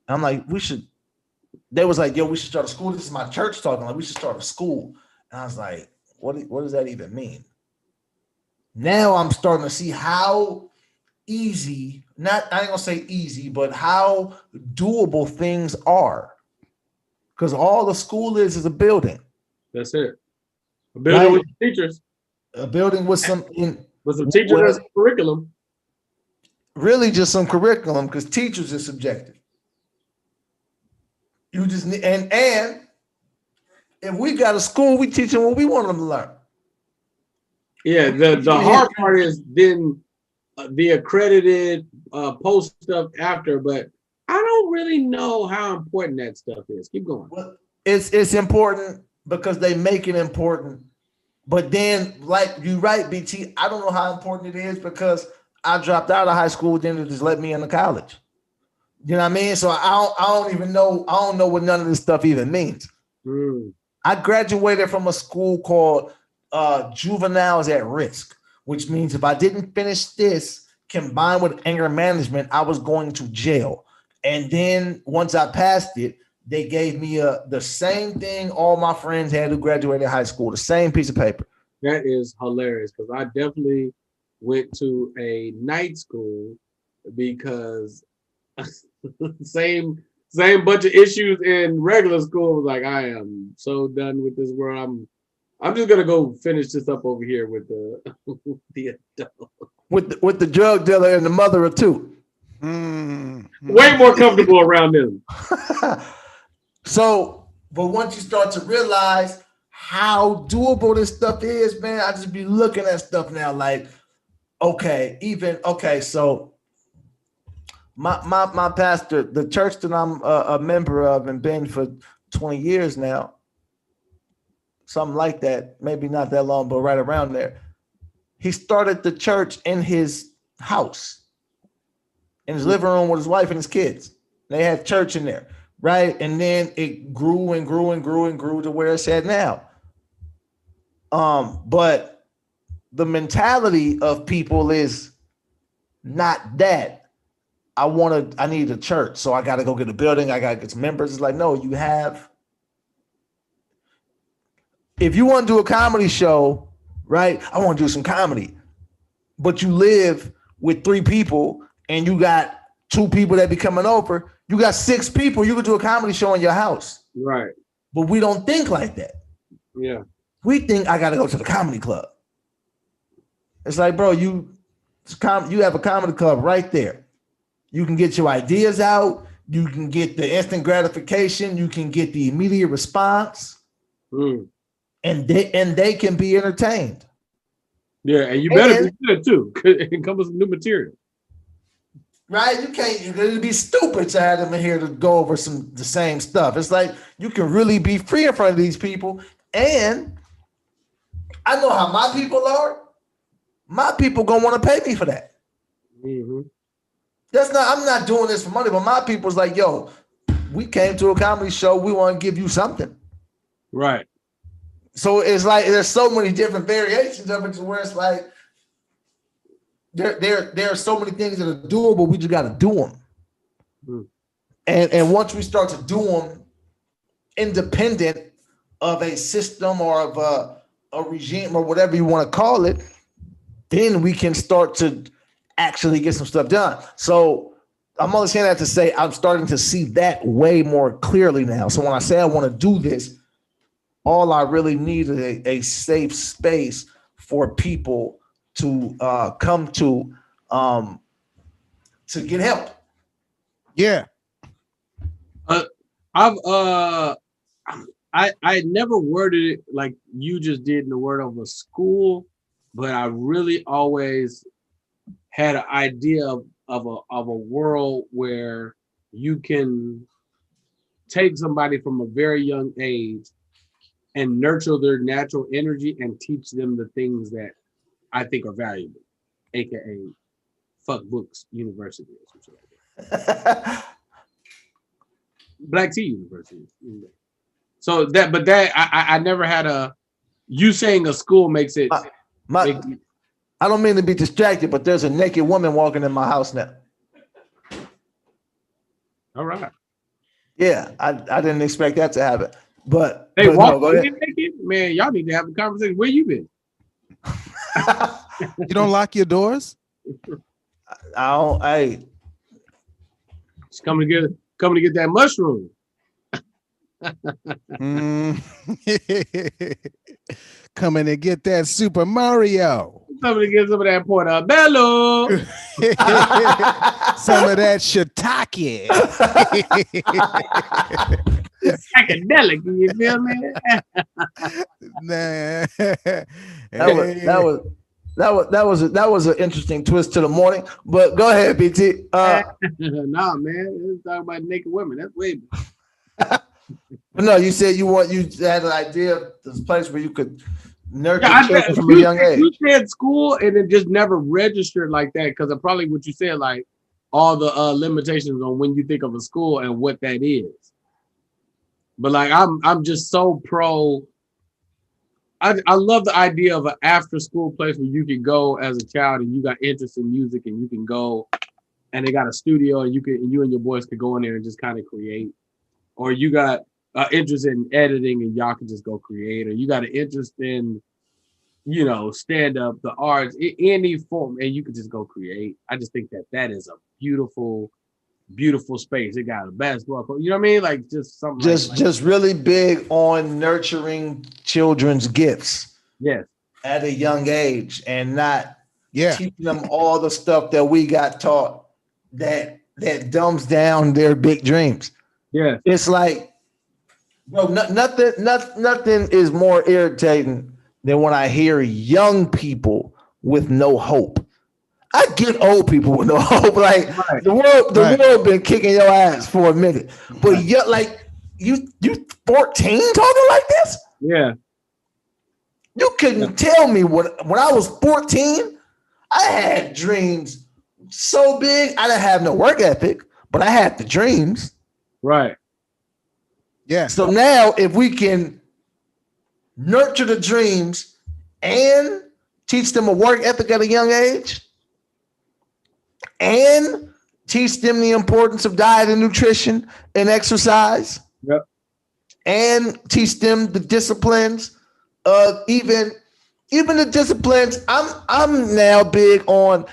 I'm like, we should. They was like, yo, we should start a school. This is my church talking. Like, we should start a school. And I was like, what does that even mean? Now I'm starting to see how easy, not I ain't gonna say easy, but how doable things are. Because all the school is a building. That's it. A building Right? with teachers. A building with some Teachers as curriculum. Really just some curriculum because teachers are subjective. You just need and if we got a school, we teach them what we want them to learn. Yeah, the hard part is then the accredited post stuff after, but I don't really know how important that stuff is. Keep going. Well, it's important because they make it important. But then, like you right, BT, I don't know how important it is because I dropped out of high school, then it just let me into college. You know what I mean? So I don't even know, I don't know what none of this stuff even means. I graduated from a school called Juveniles at Risk, which means if I didn't finish this combined with anger management, I was going to jail. And then once I passed it, they gave me the same thing all my friends had who graduated high school, the same piece of paper. That is hilarious because I definitely went to a night school because same bunch of issues in regular school. Was like, I am so done with this world. I'm just gonna go finish this up over here with the adult. With the drug dealer and the mother of two. Way more comfortable around them. So, but once you start to realize how doable this stuff is, man, I just be looking at stuff now like, so my pastor, the church that I'm a member of and been for 20 years now, something like that, maybe not that long, but right around there. He started the church in his house, in his living room with his wife and his kids. They had church in there, right? And then it grew and grew and grew and grew to where it's at now. But the mentality of people is not that. I need a church, so I got to go get a building. I got to get some members. It's like, no, if you want to do a comedy show, right? I want to do some comedy, but you live with 3 people and you got 2 people that be coming over. You got 6 people. You could do a comedy show in your house. Right. But we don't think like that. Yeah. We think I got to go to the comedy club. It's like, bro, you have a comedy club right there. You can get your ideas out. You can get the instant gratification. You can get the immediate response. And they can be entertained. Yeah, and you better be good too. It comes with new material. Right? You're gonna be stupid to have them in here to go over the same stuff. It's like you can really be free in front of these people. And I know how my people are. My people gonna want to pay me for that. I'm not doing this for money, but my people's like, yo, we came to a comedy show. We want to give you something. Right. So it's like there's so many different variations of it to where it's like there are so many things that are doable. We just got to do them. And once we start to do them independent of a system or of a regime or whatever you want to call it, then we can start to actually get some stuff done. So I'm only saying that to say I'm starting to see that way more clearly now. So when I say I want to do this, all I really need is a safe space for people to come to get help. Yeah. I never worded it like you just did in the word of a school, but I really always had an idea of a world where you can take somebody from a very young age and nurture their natural energy and teach them the things that I think are valuable, aka fuck books university or something like that. Black Tea University. So I never had you saying a school makes it. I I don't mean to be distracted, but there's a naked woman walking in my house now. All right. Yeah, I didn't expect that to happen. But They but walk no, go in ahead. naked? Man, y'all need to have a conversation. Where you been? You don't lock your doors? She's coming to get that mushroom. Coming to get that Super Mario. Somebody get some of that portobello. Some of that shiitake. Psychedelic, you feel me? Nah. That was an interesting twist to the morning. But go ahead, BT. Nah, man. Let's talk about naked women. That's way. But no, you said you had an idea of this place where you could nurture Yeah, children from a young age. You said school and it just never registered like that because of probably what you said, like all the limitations on when you think of a school and what that is. But like I'm just so pro. I love the idea of an after school place where you can go as a child and you got interest in music and you can go and they got a studio and you and your boys could go in there and just kind of create, or you got interest in editing and y'all can just go create, or you got an interest in, stand up, the arts, any form, and you can just go create. I just think that is a beautiful space. It got a basketball court, you know what I mean? Like just something just really big on nurturing children's gifts. Yes. At a young age and not teaching them all the stuff that we got taught that dumbs down their big dreams. Yeah. It's like, bro, nothing is more irritating than when I hear young people with no hope. I get old people with no hope. Like the world been kicking your ass for a minute, but you 14 talking like this? Yeah. You couldn't tell me when I was 14, I had dreams so big. I didn't have no work ethic, but I had the dreams. Right. Yeah. So now if we can nurture the dreams and teach them a work ethic at a young age, and teach them the importance of diet and nutrition and exercise. Yep. And teach them the disciplines of even the disciplines. I'm now big on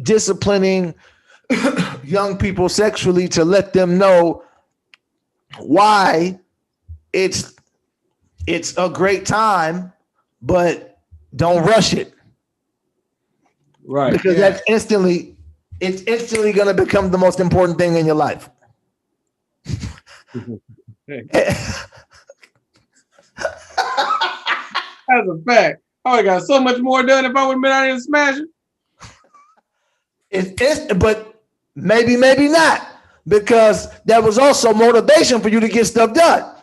disciplining young people sexually to let them know why it's a great time, but don't rush it. Right. Because it's instantly going to become the most important thing in your life. That's a fact. I got so much more done if I would have been out here smashing. But maybe not, because that was also motivation for you to get stuff done.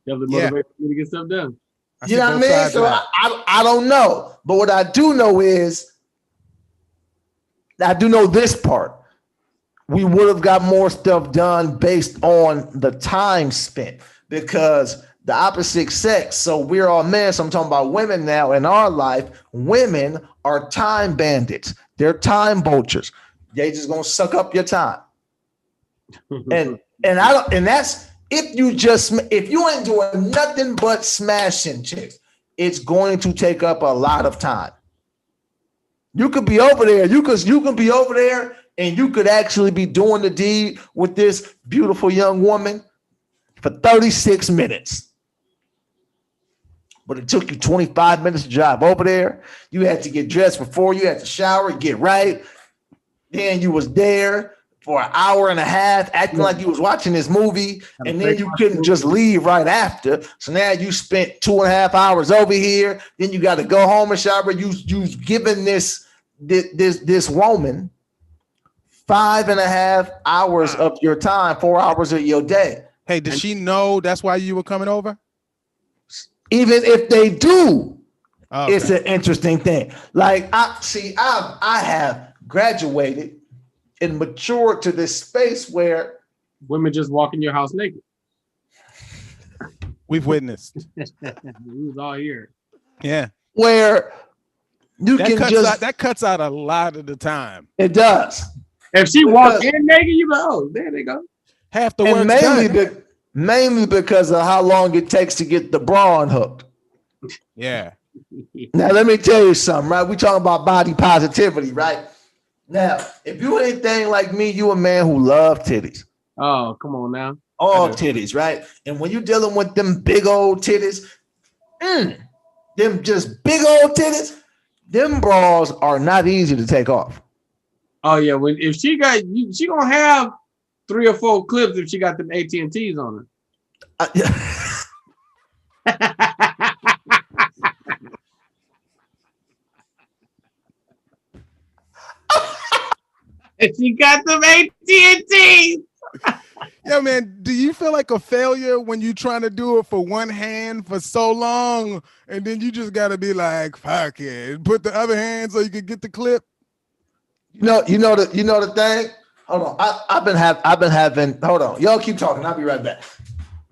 Definitely motivation for you to get stuff done. You know what I mean? So I don't know. But what I do know is, I do know this part. We would have got more stuff done based on the time spent, because the opposite sex, so we're all men, so I'm talking about women now in our life. Women are time bandits. They're time vultures. They just gonna suck up your time. and that's if you ain't doing nothing but smashing chicks, it's going to take up a lot of time. You could be over there. You can be over there, and you could actually be doing the deed with this beautiful young woman for 36 minutes. But it took you 25 minutes to drive over there. You had to get dressed before. You had to shower, get right. Then you was there for an hour and a half, acting like you was watching this movie, and then you couldn't just leave right after. So now you spent 2.5 hours over here. Then you got to go home and shower. You've given this woman 5.5 hours of your time, 4 hours of your day. Hey, does she know that's why you were coming over? Even if they do, It's an interesting thing. Like I have graduated and matured to this space where women just walk in your house naked. We've witnessed. We was all here. Yeah. Where You That can cuts just out, that cuts out a lot of the time. it does. If she walk in naked, you go, oh, there they go. Half the And work's done. mainly because of how long it takes to get the bra unhooked. Yeah. Now let me tell you something, right? We talking about body positivity, right? Now, if you anything like me, you a man who love titties. Oh, come on now. All titties, right? And when you're dealing with them big old titties, them just big old titties, them bras are not easy to take off. Oh yeah, if she got you, she gonna have 3 or 4 clips if she got them AT&Ts on her. If she got them AT&Ts. Yo, man, do you feel like a failure when you trying to do it for one hand for so long, and then you just gotta be like, fuck it, put the other hand so you can get the clip? You know the thing. Hold on, I've been having. Hold on, y'all keep talking. I'll be right back.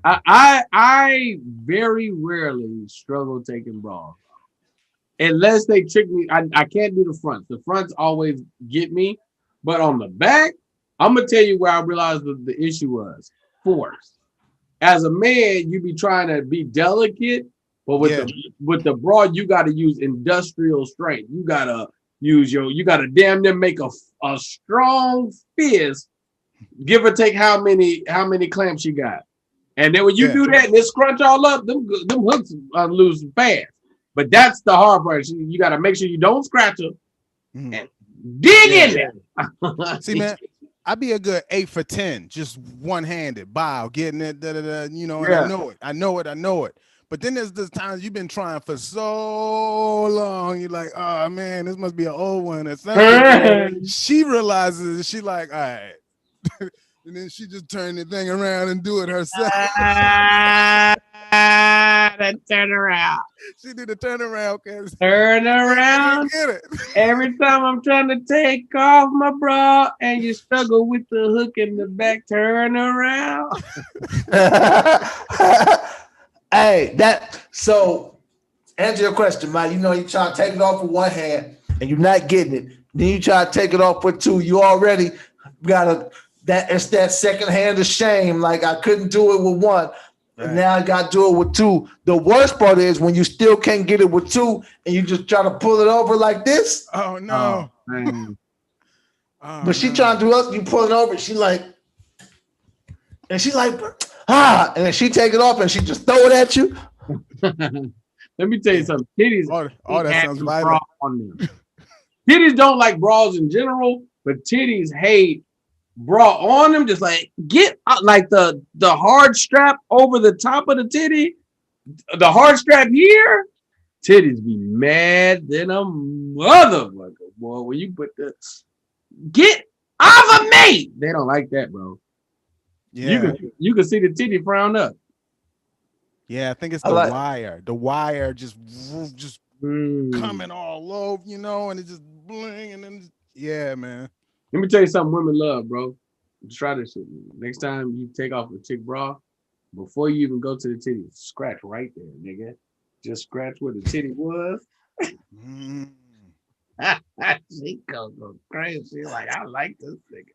I very rarely struggle taking bras unless they trick me. I can't do the fronts. The fronts always get me, but on the back, I'm gonna tell you where I realized the issue was force. As a man, you be trying to be delicate, but with the bra, you got to use industrial strength. You gotta you gotta damn near make a strong fist, give or take how many clamps you got. And then when you do that and it scrunch all up, them hooks loose fast. But that's the hard part. You got to make sure you don't scratch them and dig in there. See, man, I'd be a good 8 for 10, just one-handed, bow, getting it, and I know it. But then there's this times you've been trying for so long, you're like, oh man, this must be an old one or something. She realizes, she like, all right. And then she just turned the thing around and do it herself. Turn around. She did a turnaround. Turn around. Get it. Every time I'm trying to take off my bra and you struggle with the hook in the back, turn around. Hey, so answer your question, Mike. You know, you try to take it off with one hand and you're not getting it. Then you try to take it off with two. You already got it's that second hand of shame. Like I couldn't do it with one. Right. Now I got to do it with two. The worst part is when you still can't get it with two and you just try to pull it over like this. Oh, no. But she trying to do us, you pull it over. She like, and and then she take it off and she just throw it at you. Let me tell you something. Titties, all that sounds violent. On them. Titties don't like bras in general, but titties hate bra on them. Just like get like the hard strap over the top of the titty, the hard strap here. Titties be mad than a motherfucker, boy. When you put the get off of me, they don't like that, bro. Yeah, you can see the titty frown up. Yeah, I think it's the wire. The wire just coming all over, and it just bling, and then yeah, man. Let me tell you something women love, bro. Try this shit. Next time you take off a chick bra, before you even go to the titty, scratch right there, nigga. Just scratch where the titty was. She go crazy. Like, I like this nigga.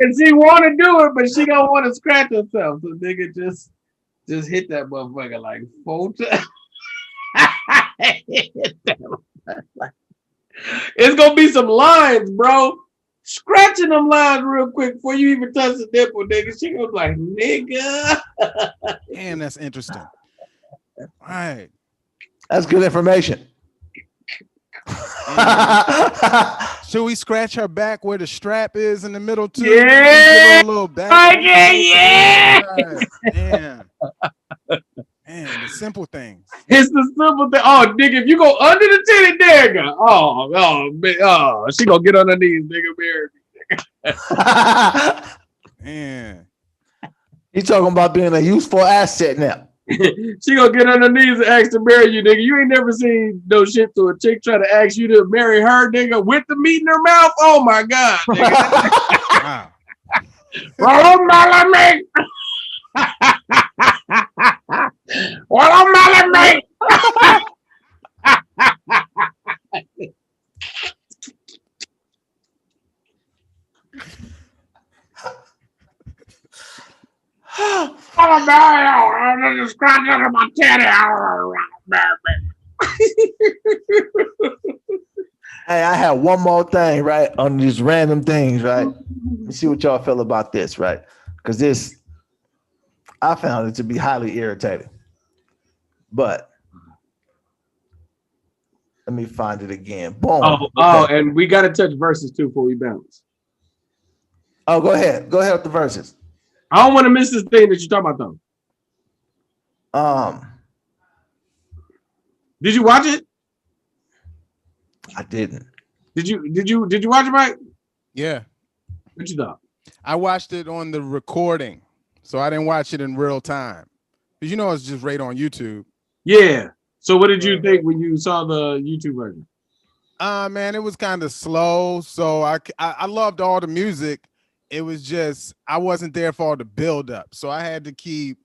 And she want to do it, but she don't want to scratch herself. So nigga just hit that motherfucker like 4 times. It's gonna be some lines, bro. Scratching them lines real quick before you even touch the nipple, nigga. She goes like, nigga. Damn, that's interesting. All right. That's good information. Should we scratch her back where the strap is in the middle too? Yeah. Give her a little back. Yeah. Damn. Man, the simple things. It's the simple thing. Oh, nigga, if you go under the titty, there you go. She gonna get on her knees, nigga. Man. He's talking about being a useful asset now. She gonna get on her knees and ask to marry you, nigga. You ain't never seen no shit to a chick try to ask you to marry her, nigga, with the meat in her mouth. Oh my god, nigga. Wow. Well, me. Well, I'm a scratch under my teddy. Hey, I have one more thing, right? On these random things, right? Let me see what y'all feel about this, right? Because this, I found it to be highly irritating. But let me find it again. Boom. Oh, and we got to touch verses too before we bounce. Oh, go ahead. Go ahead with the verses. I don't want to miss this thing that you're talking about, though. Did you watch it? I didn't. Did you watch it, Mike? Yeah. What you thought? I watched it on the recording, so I didn't watch it in real time. Because it's just right on YouTube. Yeah. So what did you think when you saw the YouTube version? Man, it was kind of slow. So I loved all the music. It was just I wasn't there for all the build up. So I had to keep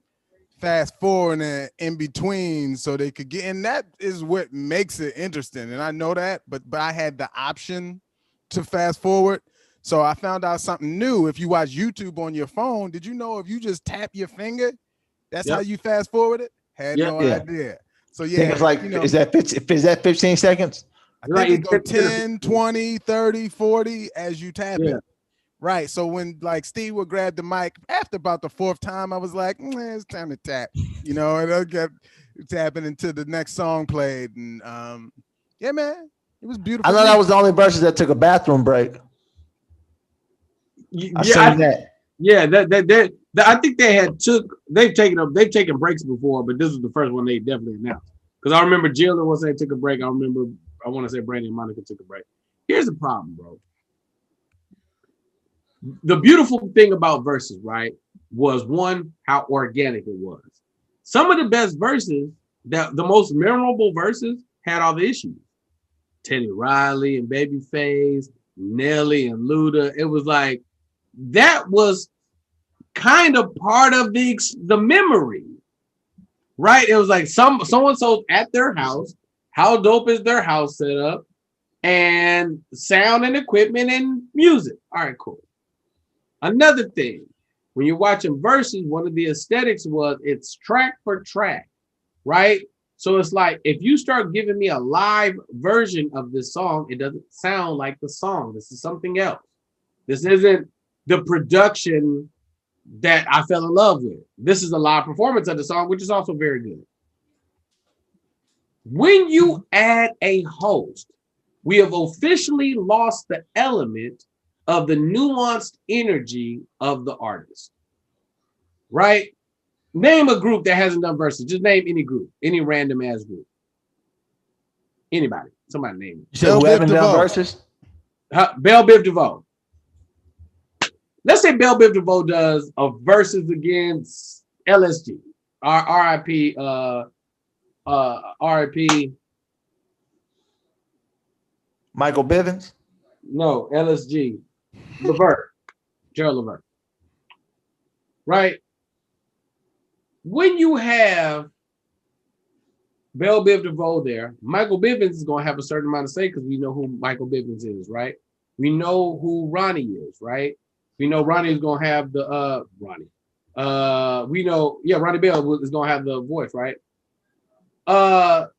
fast forwarding in between so they could get, and that is what makes it interesting. And I know that, but I had the option to fast forward. So I found out something new. If you watch YouTube on your phone, did you know if you just tap your finger, that's how you fast forward it? Had no idea. So yeah, it's like, is that 15 seconds? I think it go 10, 20, 30, 40 as you tap it. Right. So when like Steve would grab the mic after about the fourth time, I was like, it's time to tap, and I kept tapping until the next song played. And yeah, man, it was beautiful. I know that was the only verses that took a bathroom break. I think they've taken breaks before, but this was the first one they definitely announced. Because I remember Jill was saying took a break. I want to say Brandy and Monica took a break. Here's the problem, bro. The beautiful thing about verses, right, was one, how organic it was. Some of the best verses, the most memorable verses, had all the issues. Teddy Riley and Babyface, Nelly and Luda. It was like that was kind of part of the memory, right? It was like so-and-so at their house. How dope is their house set up? And sound and equipment and music. All right, cool. Another thing, when you're watching verses, one of the aesthetics was it's track for track, right? So it's like, if you start giving me a live version of this song, it doesn't sound like the song. This is something else. This isn't the production that I fell in love with. This is a live performance of the song, which is also very good. When you add a host, we have officially lost the element of the nuanced energy of the artist, right? Name a group that hasn't done verses. Just name any group, any random ass group. Anybody, somebody name it. So who haven't done verses? Belle Biv DeVoe. Let's say Belle Biv DeVoe does a verses against LSG. R.I.P. R.I.P. Michael Bivins? No, LSG. Levert. Gerald Levert. Right? When you have Belle Biv DeVoe there, Michael Bivins is going to have a certain amount to say because we know who Michael Bivins is, right? We know who Ronnie is, right? We know Ronnie is going to have the Ronnie. Ronnie Bell is going to have the voice, right? DeVoe's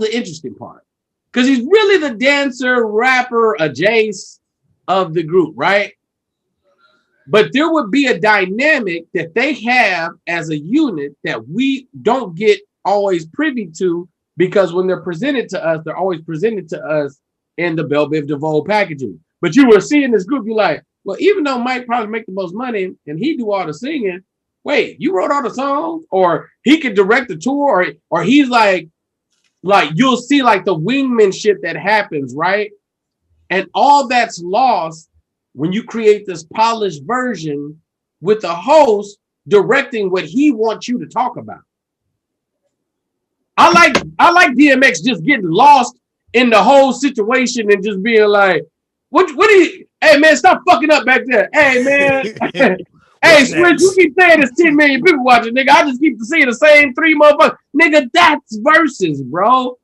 the interesting part because he's really the dancer, rapper, Jace of the group, right? But there would be a dynamic that they have as a unit that we don't get always privy to because when they're presented to us, they're always presented to us in the Belle Biv DeVoe packaging. But you were seeing this group, you're like, well, even though Mike probably make the most money and he do all the singing, wait, you wrote all the songs? Or he could direct the tour, or he's like you'll see like the wingmanship that happens, right? And all that's lost when you create this polished version with the host directing what he wants you to talk about. I like DMX just getting lost in the whole situation and just being like, what do you, hey man, stop fucking up back there. Hey man. Hey, Switch, you keep saying there's 10 million people watching, nigga. I just keep seeing the same three motherfuckers. Nigga, that's verses, bro.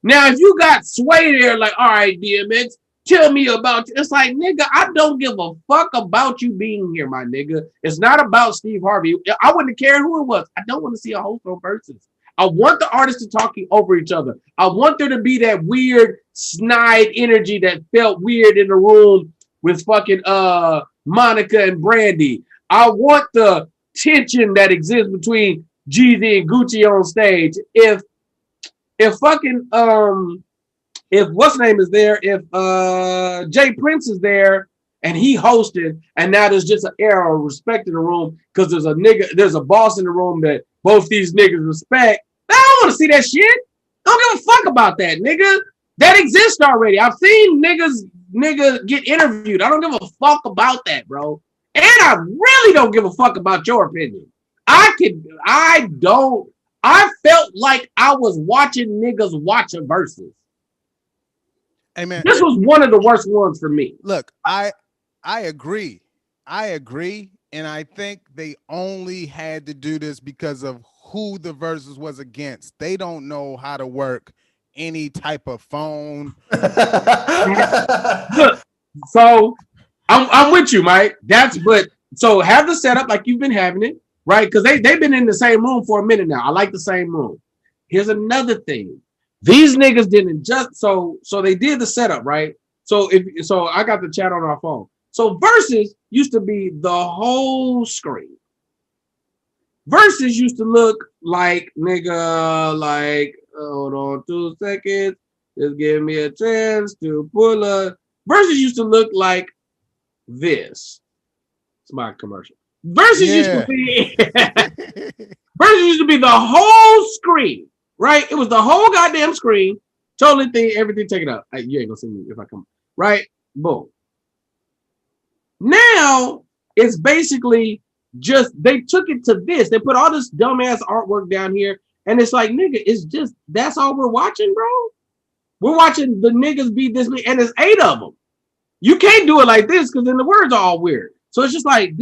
Now, if you got Sway there, like, all right, DMX, tell me about you. It's like, nigga, I don't give a fuck about you being here, my nigga. It's not about Steve Harvey. I wouldn't care who it was. I don't want to see a host on Versus. I want the artists to talking over each other. I want there to be that weird snide energy that felt weird in the room with fucking Monica and Brandy. I want the tension that exists between Jeezy and Gucci on stage. If fucking if what's name is there, if Jay Prince is there and he hosted, and now there's just an air of respect in the room because there's a boss in the room that both these niggas respect. I don't want to see that shit. I don't give a fuck about that, nigga. That exists already. I've seen niggas get interviewed. I don't give a fuck about that, bro. And I really don't give a fuck about your opinion. I felt like I was watching niggas watch a Versus. Hey man, this was one of the worst ones for me. Look, I agree. And I think they only had to do this because of who the Versus was against. They don't know how to work any type of phone. Look, so I'm with you, Mike. So have the setup like you've been having it, right? Because they've been in the same room for a minute now. I like the same room. Here's another thing. These niggas didn't just so they did the setup, right? So I got the chat on our phone. So Versus used to be the whole screen. Versus used to look like, nigga, like, hold on 2 seconds. Just give me a chance to pull up. Versus used to look like this. It's my commercial. Versus used to be Versus used to be the whole screen, right? It was the whole goddamn screen. Totally thing, everything taken up. You ain't gonna see me if I come. Right? Boom. Now it's basically just they took it to this. They put all this dumbass artwork down here, and it's like, nigga, it's just that's all we're watching, bro. We're watching the niggas be this big, and there's 8 of them. You can't do it like this because then the words are all weird. So it's just like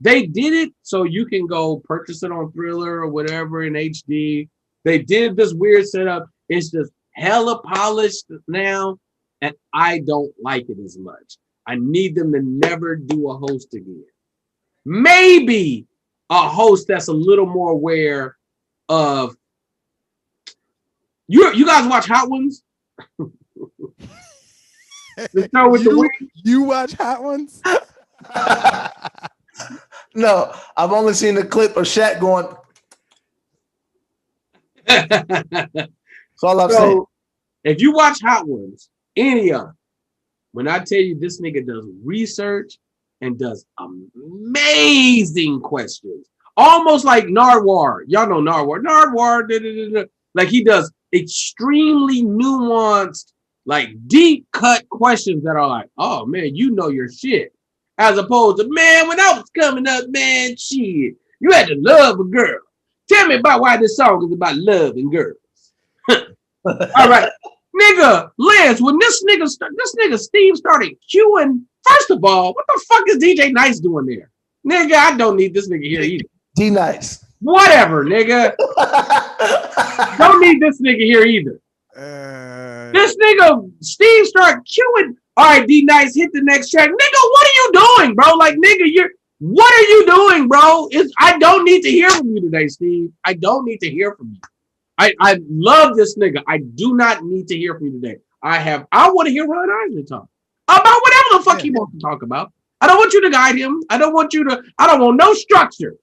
they did it so you can go purchase it on Thriller or whatever in HD. They did this weird setup. It's just hella polished now, and I don't like it as much. I need them to never do a host again. Maybe a host that's a little more aware of. You guys watch Hot Ones? You watch Hot Ones? No, I've only seen the clip of Shaq going. That's all I've seen. If you watch Hot Ones, any of them, when I tell you this nigga does research and does amazing questions, almost like Nardwuar. Y'all know Nardwuar. Nardwuar, like he does extremely nuanced, like deep cut questions that are like, oh man, you know your shit. As opposed to, man, when I was coming up, man, shit, you had to love a girl. Tell me about why this song is about love and girls. All right. Nigga, Lance, when this nigga Steve started queuing, first of all, what the fuck is DJ Nice doing there? Nigga, I don't need this nigga here either. D Nice. Whatever, nigga. Don't need this nigga here either. This nigga, Steve started queuing. All right, D Nice, hit the next track. Nigga, what are you doing, bro? Like, nigga, what are you doing, bro? I don't need to hear from you today, Steve. I don't need to hear from you. I love this nigga. I do not need to hear from you today. I want to hear Ron Isley talk about whatever the fuck he wants to talk about. I don't want you to guide him. I don't want no structure.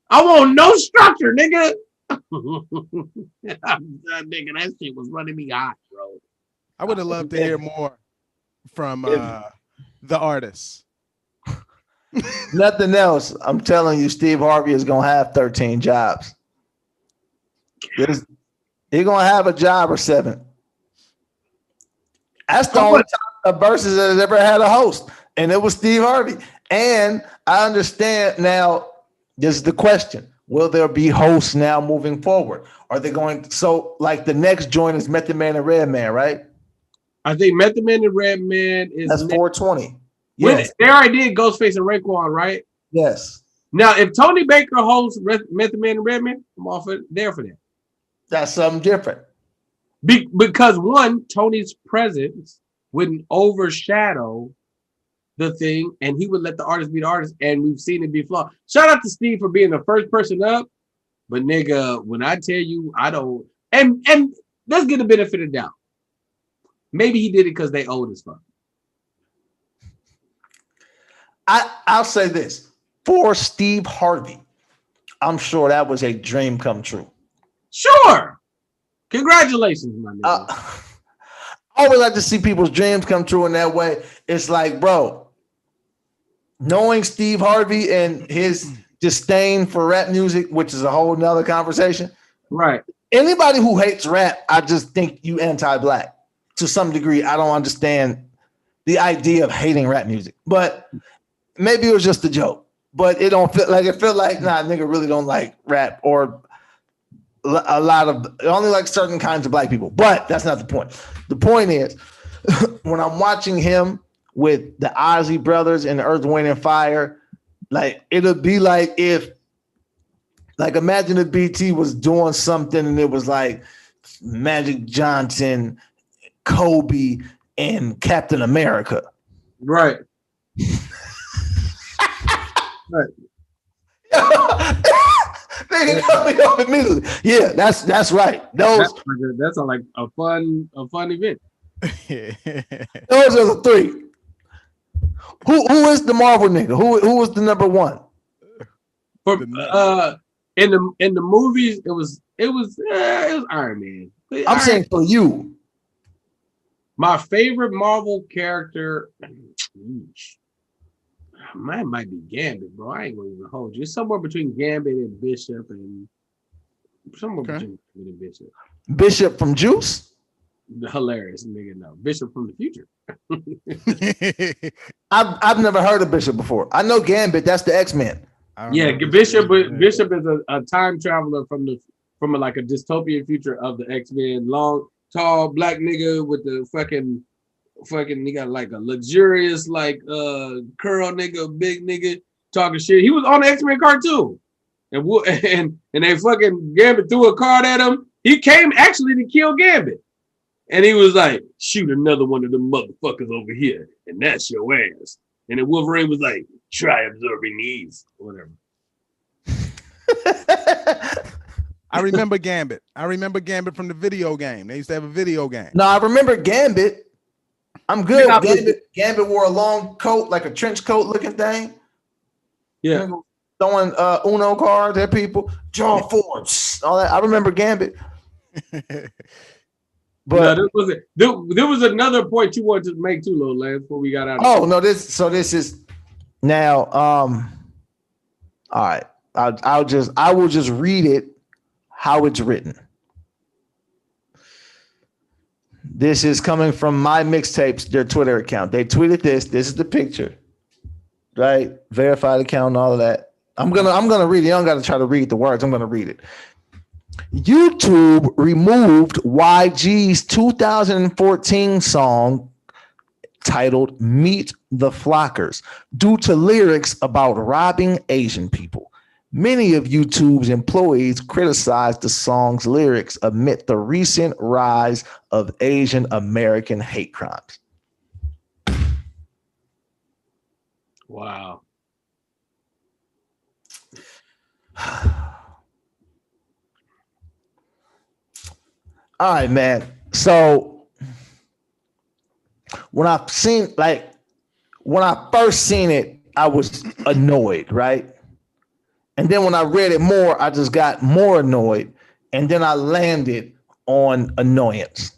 I want no structure, nigga. Nigga, that shit was running me hot, bro. I would have loved to hear more from the artists. Nothing else. I'm telling you, Steve Harvey is gonna have 13 jobs. He's gonna have a job or 7. That's the only time a Versus has ever had a host, and it was Steve Harvey. And I understand now. This is the question: will there be hosts now moving forward? Are they going? So, like the next joint is Method Man and Redman, right? I think Method Man and Redman is that's 420. Yes, they already did Ghostface and Raekwon, right? Yes. Now, if Tony Baker hosts Method Man and Redman, I'm all there for that. That's something different. Because one, Tony's presence wouldn't overshadow the thing, and he would let the artist be the artist, and we've seen it be flawed. Shout out to Steve for being the first person up, but nigga, when I tell you, I don't. And let's get the benefit of the doubt. Maybe he did it because they old as fuck. I'll say this for Steve Harvey, I'm sure that was a dream come true. Sure, congratulations, my nigga. I always like to see people's dreams come true in that way. It's like, bro, knowing Steve Harvey and his disdain for rap music, which is a whole nother conversation. Right. Anybody who hates rap, I just think you anti-black to some degree. I don't understand the idea of hating rap music, but maybe it was just a joke. But it don't feel like it felt like nah, nigga really don't like rap or a lot of only like certain kinds of black people. But that's not the point. The point is when I'm watching him with the Ozzy brothers and the Earth, Wind and Fire, like it'll be like if like imagine if BT was doing something and it was like Magic Johnson, Kobe, and Captain America. Right. Right. They cut me off immediately. Yeah, that's right. Those that's like a fun event. Those are the three. Who is the Marvel nigga? Who was the number one? For in the movies, it was Iron Man. I'm saying for you. My favorite Marvel character, mine might be Gambit, bro. I ain't gonna even hold you. It's somewhere between Gambit and Bishop, and somewhere between Gambit and Bishop. Bishop from Juice? Hilarious, nigga. No, Bishop from the future. I've never heard of Bishop before. I know Gambit. That's the X-Men. Yeah, Bishop is a time traveler from like a dystopian future of the X-Men. Long, tall, black nigga with the fucking he got like a luxurious like curl nigga, big nigga talking shit. He was on the X-Men cartoon, and they fucking Gambit threw a card at him. He came actually to kill Gambit, and he was like, "Shoot another one of them motherfuckers over here, and that's your ass." And then Wolverine was like, "Try absorbing these," or whatever. I remember Gambit. From the video game. They used to have a video game. No, I remember Gambit. I'm good. Gambit wore a long coat, like a trench coat looking thing. Yeah. Throwing Uno cards at people. John Ford. All that. I remember Gambit. But no, there was another point you wanted to make too, Lil Lance, before we got out. Oh no, this is now. All right, I will just read it how it's written. This is coming from My Mixtapes, their Twitter account. They tweeted this. This is the picture, right? Verified account and all of that. I'm gonna read it. You don't got to try to read the words. I'm gonna read it. YouTube removed YG's 2014 song titled Meet the Flockers due to lyrics about robbing Asian people. Many of YouTube's employees criticized the song's lyrics amid the recent rise of Asian American hate crimes. Wow. All right, man. So when I first seen it, I was annoyed, right? And then when I read it more, I just got more annoyed. And then I landed on annoyance.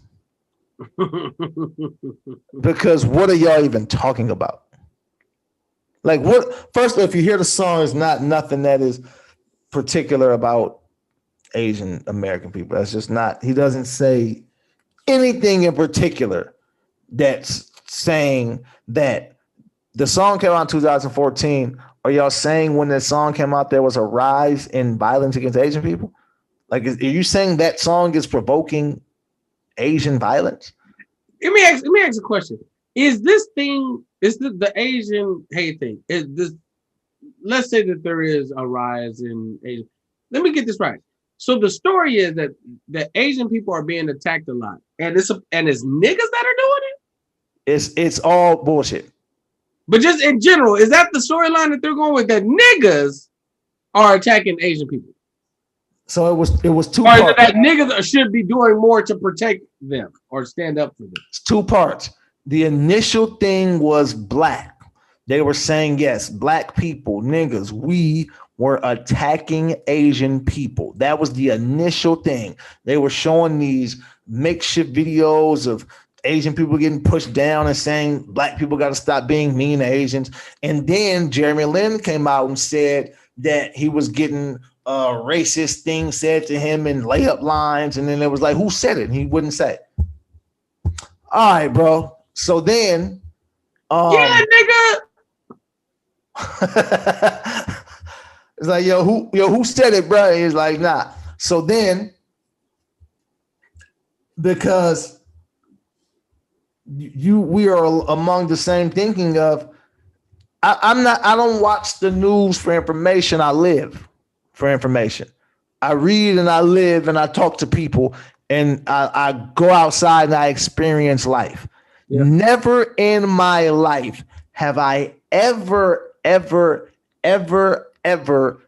Because what are y'all even talking about? Like what? First, if you hear the song, it's not nothing that is particular about Asian American people. That's just not, he doesn't say anything in particular that's saying that the song came out in 2014. Are y'all saying when the song came out, there was a rise in violence against Asian people? Like, are you saying that song is provoking Asian violence? Let me ask a question. Is the Asian hate thing? Let's say that there is a rise in Asian. Let me get this right. So the story is that the Asian people are being attacked a lot, and it's niggas that are doing it. It's all bullshit. But just in general, is that the storyline that they're going with? That niggas are attacking Asian people? So it was two or parts. That niggas should be doing more to protect them or stand up for them? It's two parts. The initial thing was black. They were saying, yes, black people, niggas, we were attacking Asian people. That was the initial thing. They were showing these makeshift videos of Asian people getting pushed down and saying black people got to stop being mean to Asians. And then Jeremy Lin came out and said that he was getting racist things said to him in layup lines. And then it was like, who said it? And he wouldn't say. All right, bro. So then, yeah, nigga. It's like, who said it, bro? He's like, nah. So then, because we are among the same thinking of, I don't watch the news for information. I live for information. I read and I live and I talk to people and I go outside and I experience life. Yeah. Never in my life have I ever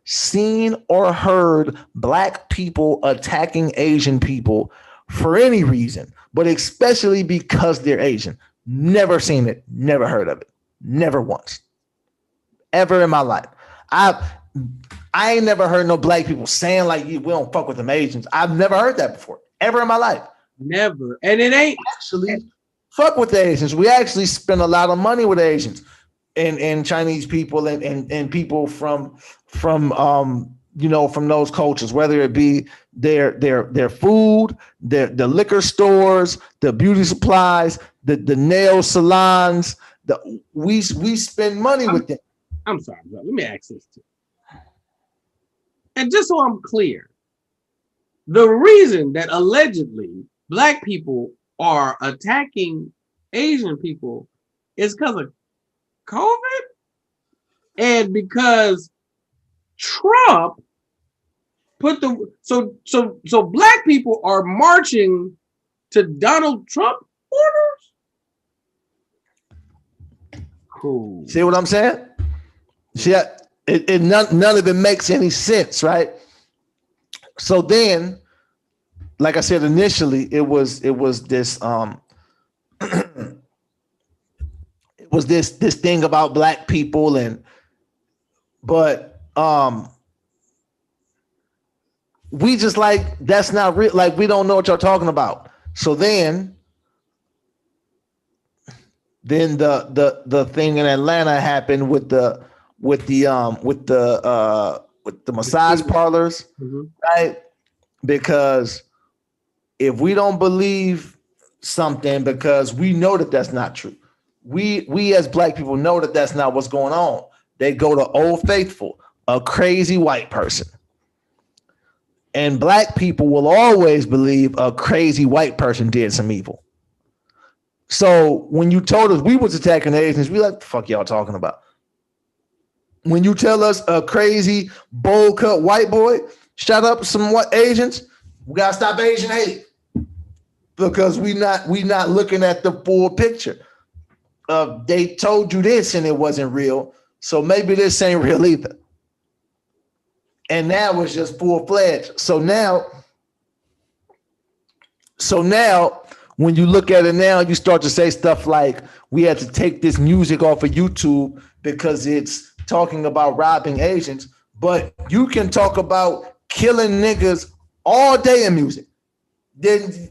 seen or heard black people attacking Asian people for any reason, but especially because they're Asian. Never seen it, never heard of it, never once, ever in my life. I ain't never heard no black people saying like, we don't fuck with them Asians. I've never heard that before, ever in my life. Never. And it ain't actually fuck with the Asians. We actually spend a lot of money with Asians and Chinese people and people from those cultures, whether it be their food, the liquor stores, the beauty supplies, the nail salons. We spend money with them. I'm sorry, bro. Let me ask this too. And just so I'm clear, the reason that allegedly black people are attacking Asian people is because of COVID and because Trump put so black people are marching to Donald Trump orders. Cool. See what I'm saying? See, none of it makes any sense, right? So then, like I said initially, it was this it was this thing about black people but we just like, that's not real, like we don't know what y'all talking about. So then the thing in Atlanta happened with the massage parlors, right? Because if we don't believe something, because we know that that's not true, we as black people know that that's not what's going on. They go to Old Faithful, a crazy white person. And black people will always believe a crazy white person did some evil. So when you told us we was attacking Asians, we like, the fuck y'all talking about? When you tell us a crazy bowl cut white boy shut up some Asians, we gotta stop Asian hate, because we not looking at the full picture. They told you this and it wasn't real, so maybe this ain't real either. And now it's just full-fledged. So now when you look at it now, you start to say stuff like, we had to take this music off of YouTube because it's talking about robbing Asians. But you can talk about killing niggas all day in music. Then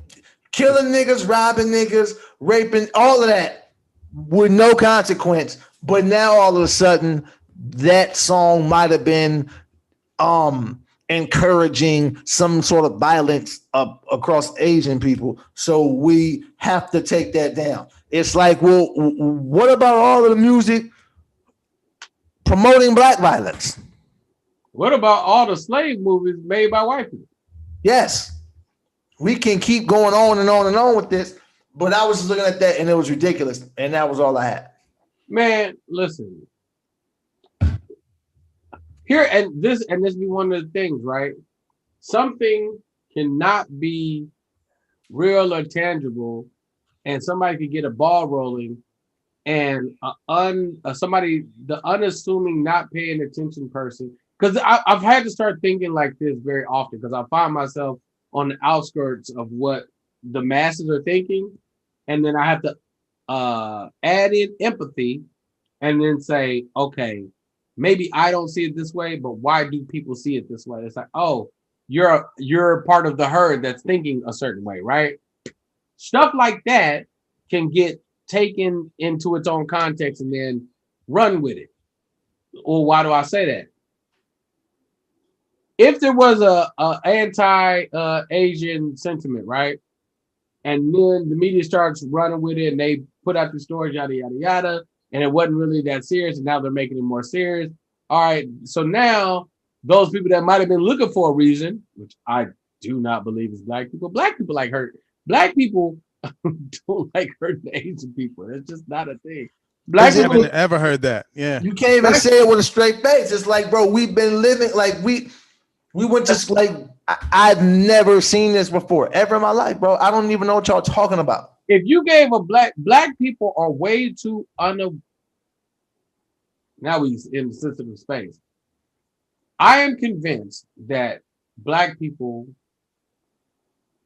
killing niggas, robbing niggas, raping, all of that with no consequence. But now all of a sudden, that song might have been encouraging some sort of violence across Asian people. So we have to take that down. It's like, well, what about all of the music promoting black violence? What about all the slave movies made by white people? Yes. We can keep going on and on and on with this, but I was just looking at that and it was ridiculous. And that was all I had. Man, listen. Here, and this be one of the things, right? something cannot be real or tangible, and somebody could get a ball rolling, and somebody, the unassuming, not paying attention person, because I've had to start thinking like this very often, because I find myself on the outskirts of what the masses are thinking, and then I have to add in empathy, and then say, okay, maybe I don't see it this way, but why do people see it this way? It's like, oh, you're part of the herd that's thinking a certain way, right? Stuff like that can get taken into its own context and then run with it. Well, why do I say that? If there was a anti-Asian sentiment, right, and then the media starts running with it and they put out the stories, yada yada yada, and it wasn't really that serious, and now they're making it more serious. All right, so now those people that might have been looking for a reason, which I do not believe is black people like hurt. Black people don't like hurting Asian people. It's just not a thing. Black I people haven't ever heard that. Yeah. You can't even say it with a straight face. It's like, bro, we've been living like we went to like I've never seen this before ever in my life, bro. I don't even know what y'all talking about. If you gave a black people are way too now he's in the sensitive space. I am convinced that black people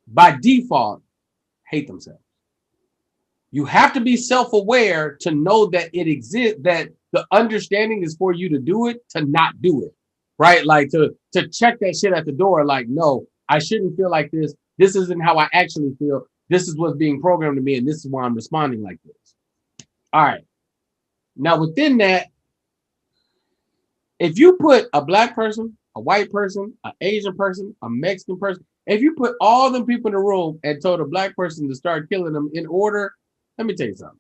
by default hate themselves. You have to be self-aware to know that it exists, that the understanding is for you to do it, to not do it, right? Like to check that shit at the door, like, no, I shouldn't feel like this. This isn't how I actually feel. This is what's being programmed to me, and this is why I'm responding like this. All right. Now, within that, if you put a black person, a white person, an Asian person, a Mexican person, if you put all them people in the room and told a black person to start killing them in order, let me tell you something.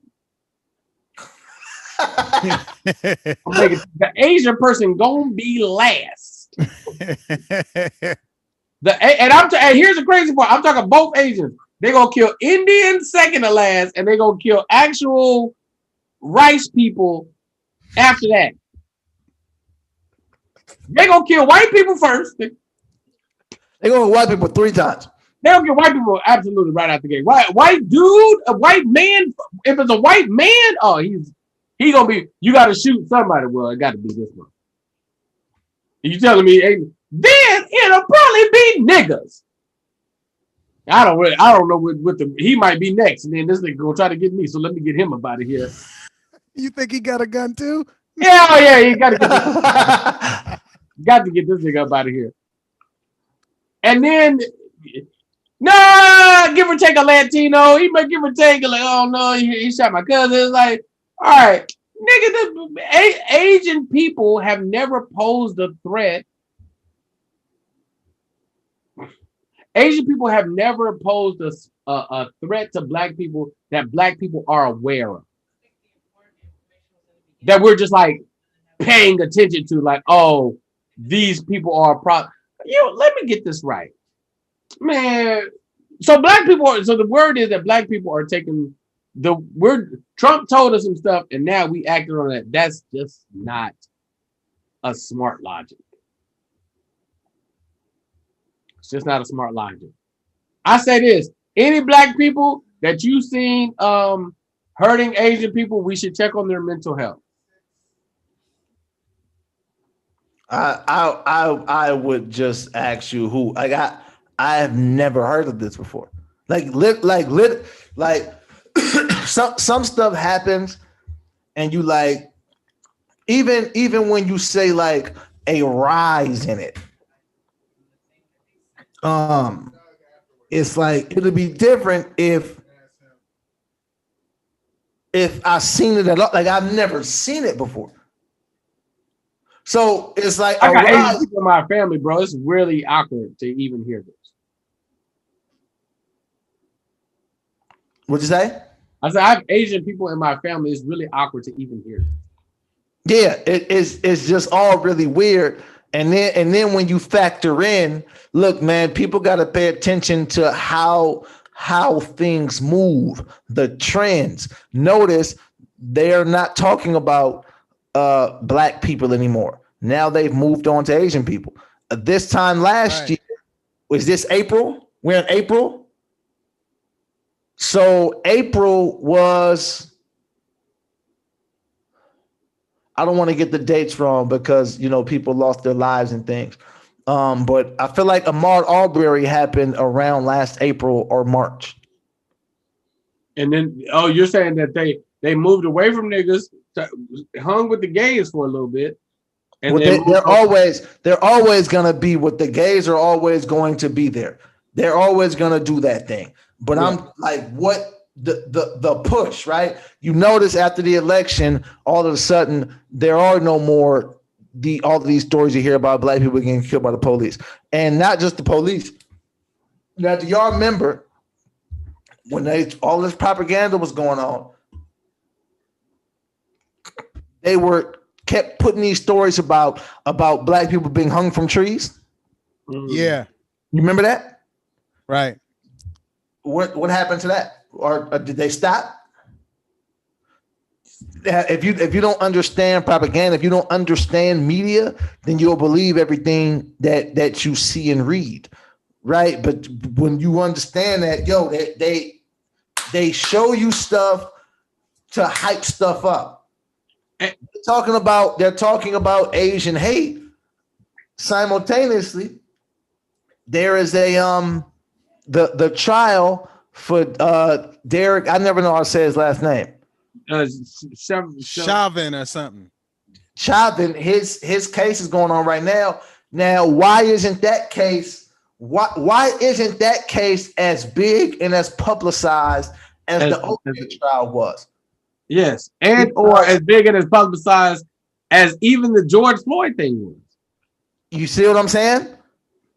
The Asian person gonna be last. And here's the crazy part. I'm talking both Asians. They're gonna kill Indians second to last, and they're gonna kill actual rice people after that. They're gonna kill white people first. They're gonna white people 3 times. They don't get white people absolutely right out the gate. White dude, a white man. If it's a white man, oh, he gonna be. You got to shoot somebody. Well, it got to be this one. You telling me? Then it'll probably be niggas. I don't know what he might be next, and then this nigga gonna try to get me. So let me get him up out of here. You think he got a gun too? Yeah, you got to get this nigga up out of here. And then. Nah, give or take a Latino. He might give or take like, oh no, he shot my cousin. It's like, all right, nigga, Asian people have never posed a threat. Asian people have never posed a threat to black people that black people are aware of. That we're just like paying attention to, like, oh, these people are a problem. Let me get this right. Man, so the word is that black people are taking the word. Trump told us some stuff, and now we acted on that. That's just not a smart logic. It's just not a smart logic. I say this: any black people that you seen hurting Asian people, we should check on their mental health. I would just ask you who I have never heard of this before. Some stuff happens, and you like even when you say like a rise in it, it's like it'll be different if I've seen it at all. Like I've never seen it before. So it's like I got Asian people in my family, bro. It's really awkward to even hear this. What'd you say? I said I have Asian people in my family. It's really awkward to even hear this. Yeah, it's just all really weird. And then when you factor in, look, man, people got to pay attention to how things move, the trends. Notice they're not talking about black people anymore. Now they've moved on to Asian people. This time last year, Was this April? We're in April. So April was, I don't want to get the dates wrong because, you know, people lost their lives and things. But I feel like Ahmaud Arbery happened around last April or March. And then, oh, you're saying that they moved away from niggas, hung with the gays for a little bit. And well, they're always gonna be what the gays are always going to be there. They're always gonna do that thing. But yeah. I'm like, what the push, right? You notice after the election, all of a sudden there are no more all of these stories you hear about black people getting killed by the police, and not just the police. Now, do y'all remember when all this propaganda was going on? They kept putting these stories about black people being hung from trees. Yeah, you remember that? Right. What happened to that? Or did they stop? If you don't understand propaganda, if you don't understand media, then you'll believe everything that you see and read, right? But when you understand that, they show you stuff to hype stuff up. They're talking about Asian hate. Simultaneously, there is the trial for Derek. I never know how to say his last name. Chauvin or something. Chauvin. His case is going on right now. Now, why isn't that case? Why isn't that case as big and as publicized as the Oakland trial was? Yes, and or as big and as publicized as even the George Floyd thing was. You see what I'm saying?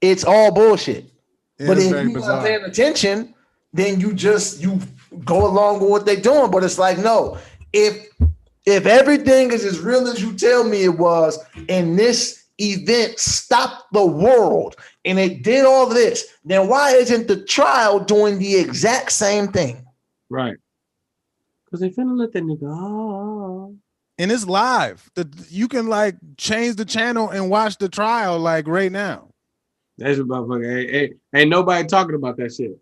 It's all bullshit. Yeah, but if you're not paying attention, then you go along with what they're doing. But it's like, no, if everything is as real as you tell me it was, and this event stopped the world and it did all this, then why isn't the trial doing the exact same thing? Right. Because they finna let that nigga. And it's live. You can like change the channel and watch the trial like right now. That's motherfucker. Ain't nobody talking about that shit.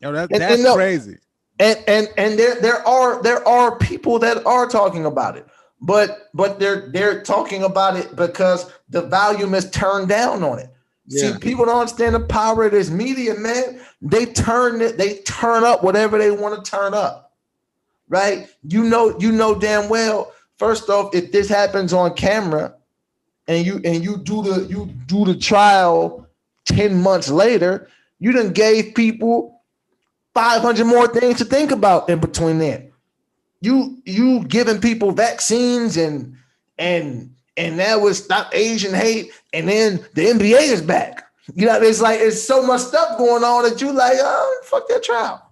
Yo, that's crazy. And there are people that are talking about it, but they're talking about it because the volume is turned down on it. Yeah. See, people don't understand the power of this media, man. They turn up whatever they want to turn up. Right? You know damn well. First off, if this happens on camera, and you do the trial 10 months later, you done gave people 500 more things to think about in between then. You giving people vaccines and that was stop Asian hate, and then the NBA is back. You know, it's so much stuff going on that you like, oh, fuck that trial.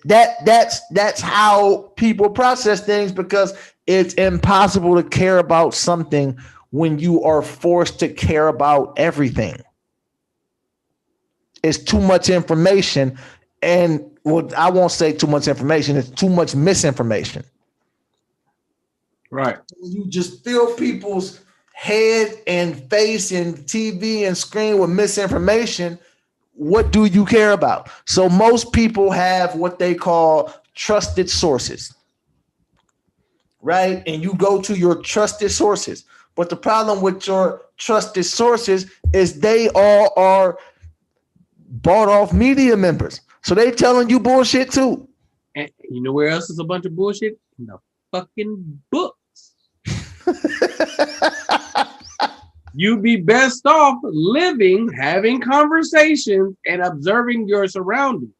That's how people process things, because it's impossible to care about something when you are forced to care about everything. It's too much information, and I won't say too much information, it's too much misinformation. Right. You just fill people's head and face and TV and screen with misinformation. What do you care about? So most people have what they call trusted sources, right? And you go to your trusted sources. But the problem with your trusted sources is they all are bought off media members. So they telling you bullshit too. And you know where else is a bunch of bullshit? In the fucking books. You'd be best off living, having conversations, and observing your surroundings.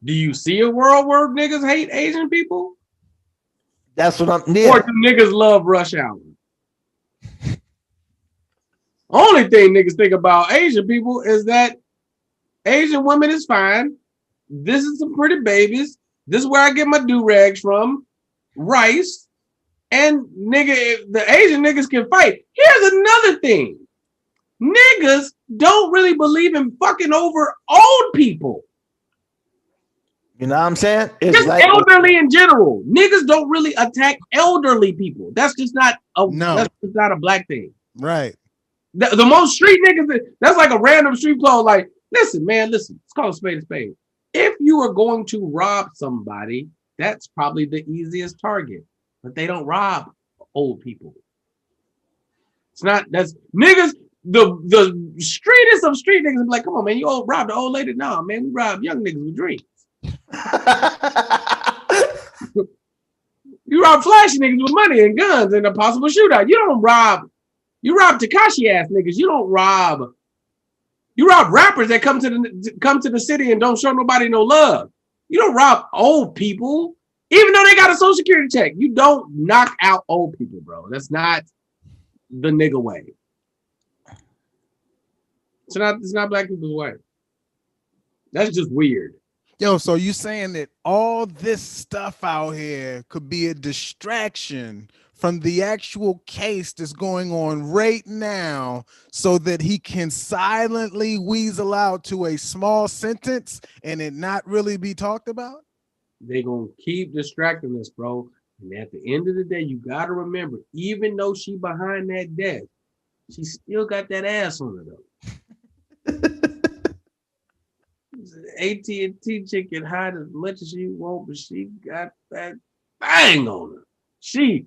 Do you see a world where niggas hate Asian people? That's what I'm. Yeah. Or do niggas love Rush Hour? Only thing niggas think about Asian people is that Asian women is fine. This is some pretty babies. This is where I get my do-rags from. Rice. And nigga, if the Asian niggas can fight. Here's another thing. Niggas don't really believe in fucking over old people. You know what I'm saying? It's just like elderly in general. Niggas don't really attack elderly people. That's just not a That's just not a black thing. Right. The most street niggas, that's like a random street clothes. Like, listen, man, listen. It's called a spade a spade. If you are going to rob somebody, that's probably the easiest target. But they don't rob old people. It's not, that's niggas, the streetest of street niggas be like, come on, man, you robbed the old lady? No, man, we rob young niggas with dreams. You rob flashy niggas with money and guns and a possible shootout. You don't rob, you rob Tekashi ass niggas. You rob rappers that come to the city and don't show nobody no love. You don't rob old people, even though they got a social security check. You don't knock out old people, bro. That's not the nigga way. It's not black people's way. That's just weird. Yo, so you saying that all this stuff out here could be a distraction from the actual case that's going on right now so that he can silently weasel out to a small sentence and it not really be talked about? They're going to keep distracting us, bro. And at the end of the day, you got to remember, even though she behind that desk, she still got that ass on her, though. AT&T chick can hide as much as she want, but she got that thing on her. She